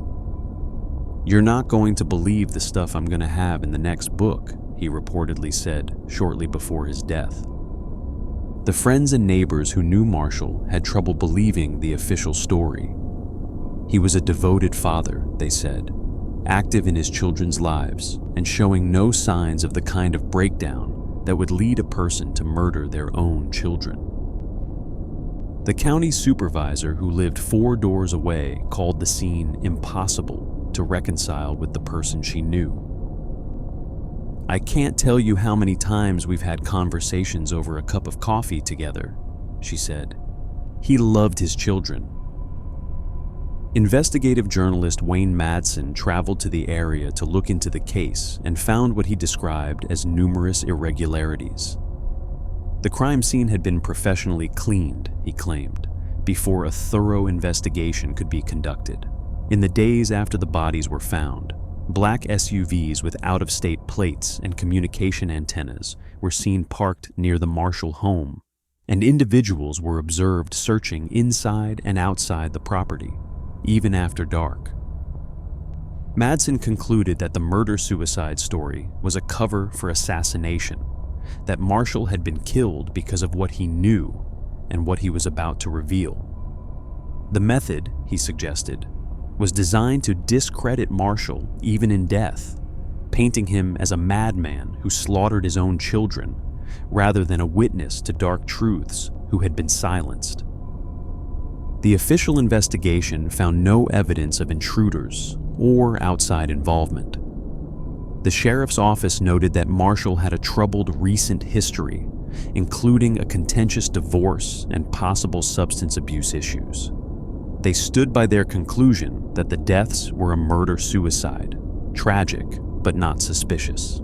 "You're not going to believe the stuff I'm going to have in the next book," he reportedly said shortly before his death. The friends and neighbors who knew Marshall had trouble believing the official story. He was a devoted father, they said, active in his children's lives and showing no signs of the kind of breakdown that would lead a person to murder their own children. The county supervisor who lived 4 doors away called the scene impossible to reconcile with the person she knew. "I can't tell you how many times we've had conversations over a cup of coffee together," she said. "He loved his children." Investigative journalist Wayne Madsen traveled to the area to look into the case and found what he described as numerous irregularities. The crime scene had been professionally cleaned, he claimed, before a thorough investigation could be conducted. In the days after the bodies were found, black SUVs with out-of-state plates and communication antennas were seen parked near the Marshall home, and individuals were observed searching inside and outside the property, even after dark. Madsen concluded that the murder-suicide story was a cover for assassination, that Marshall had been killed because of what he knew and what he was about to reveal. The method, he suggested, was designed to discredit Marshall even in death, painting him as a madman who slaughtered his own children, rather than a witness to dark truths who had been silenced. The official investigation found no evidence of intruders or outside involvement. The sheriff's office noted that Marshall had a troubled recent history, including a contentious divorce and possible substance abuse issues. They stood by their conclusion that the deaths were a murder-suicide, tragic but not suspicious.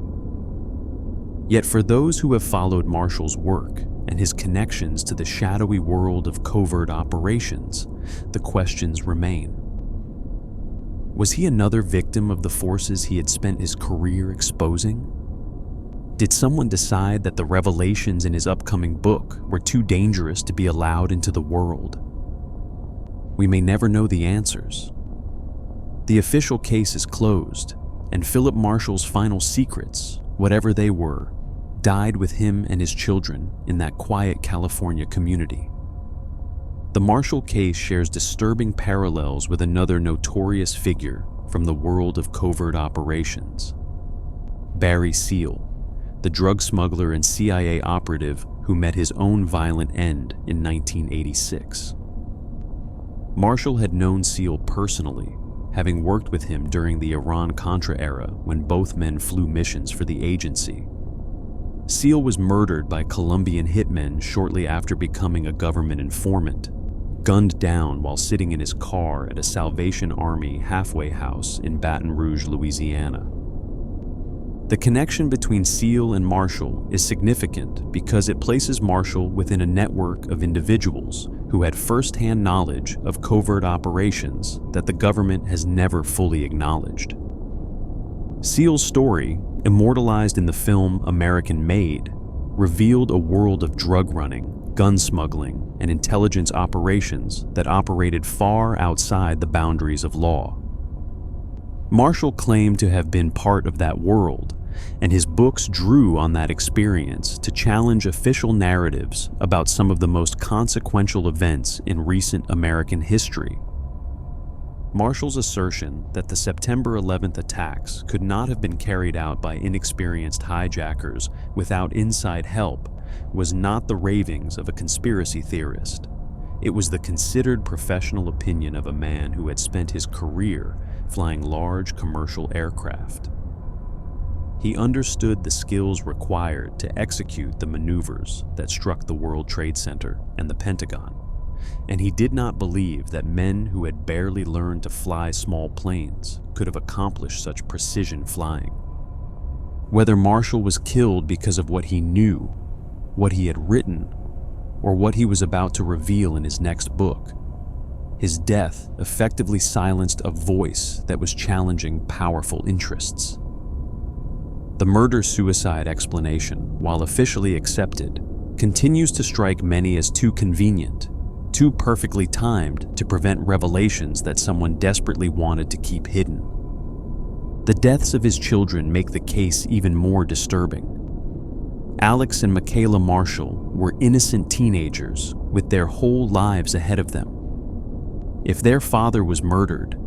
Yet for those who have followed Marshall's work and his connections to the shadowy world of covert operations, the questions remain. Was he another victim of the forces he had spent his career exposing? Did someone decide that the revelations in his upcoming book were too dangerous to be allowed into the world? We may never know the answers. The official case is closed, and Philip Marshall's final secrets, whatever they were, died with him and his children in that quiet California community. The Marshall case shares disturbing parallels with another notorious figure from the world of covert operations: Barry Seal, the drug smuggler and CIA operative who met his own violent end in 1986. Marshall had known Seal personally, having worked with him during the Iran-Contra era when both men flew missions for the agency. Seal was murdered by Colombian hitmen shortly after becoming a government informant, gunned down while sitting in his car at a Salvation Army halfway house in Baton Rouge, Louisiana. The connection between Seal and Marshall is significant because it places Marshall within a network of individuals who had first-hand knowledge of covert operations that the government has never fully acknowledged. Seal's story, immortalized in the film American Made, revealed a world of drug running, gun smuggling, and intelligence operations that operated far outside the boundaries of law. Marshall claimed to have been part of that world, and his books drew on that experience to challenge official narratives about some of the most consequential events in recent American history. Marshall's assertion that the September 11th attacks could not have been carried out by inexperienced hijackers without inside help was not the ravings of a conspiracy theorist. It was the considered professional opinion of a man who had spent his career flying large commercial aircraft. He understood the skills required to execute the maneuvers that struck the World Trade Center and the Pentagon, and he did not believe that men who had barely learned to fly small planes could have accomplished such precision flying. Whether Marshall was killed because of what he knew, what he had written, or what he was about to reveal in his next book, his death effectively silenced a voice that was challenging powerful interests. The murder-suicide explanation, while officially accepted, continues to strike many as too convenient, too perfectly timed to prevent revelations that someone desperately wanted to keep hidden. The deaths of his children make the case even more disturbing. Alex and Michaela Marshall were innocent teenagers with their whole lives ahead of them. If their father was murdered,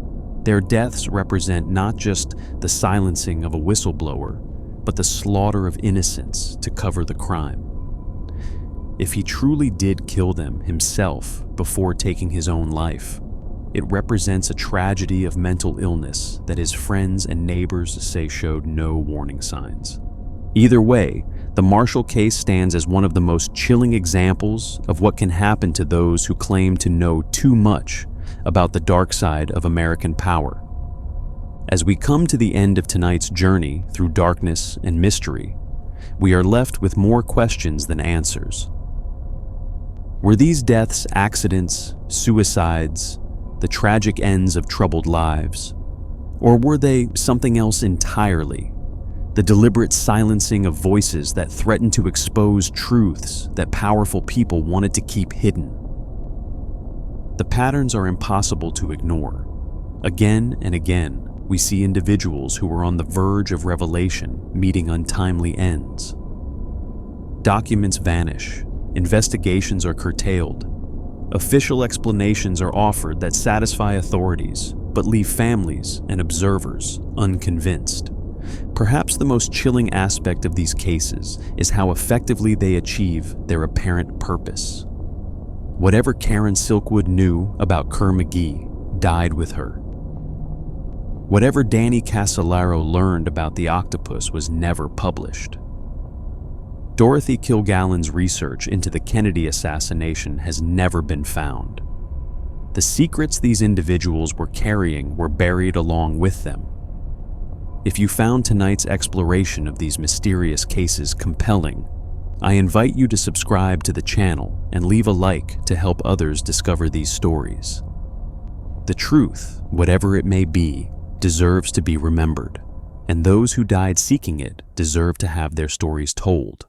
their deaths represent not just the silencing of a whistleblower, but the slaughter of innocents to cover the crime. If he truly did kill them himself before taking his own life, it represents a tragedy of mental illness that his friends and neighbors say showed no warning signs. Either way, the Marshall case stands as one of the most chilling examples of what can happen to those who claim to know too much about the dark side of American power. As we come to the end of tonight's journey through darkness and mystery, we are left with more questions than answers. Were these deaths accidents, suicides, the tragic ends of troubled lives? Or were they something else entirely? The deliberate silencing of voices that threatened to expose truths that powerful people wanted to keep hidden. The patterns are impossible to ignore. Again and again, we see individuals who were on the verge of revelation meeting untimely ends. Documents vanish, investigations are curtailed, official explanations are offered that satisfy authorities but leave families and observers unconvinced. Perhaps the most chilling aspect of these cases is how effectively they achieve their apparent purpose. Whatever Karen Silkwood knew about Kerr McGee died with her. Whatever Danny Casolaro learned about the octopus was never published. Dorothy Kilgallen's research into the Kennedy assassination has never been found. The secrets these individuals were carrying were buried along with them. If you found tonight's exploration of these mysterious cases compelling, I invite you to subscribe to the channel and leave a like to help others discover these stories. The truth, whatever it may be, deserves to be remembered, and those who died seeking it deserve to have their stories told.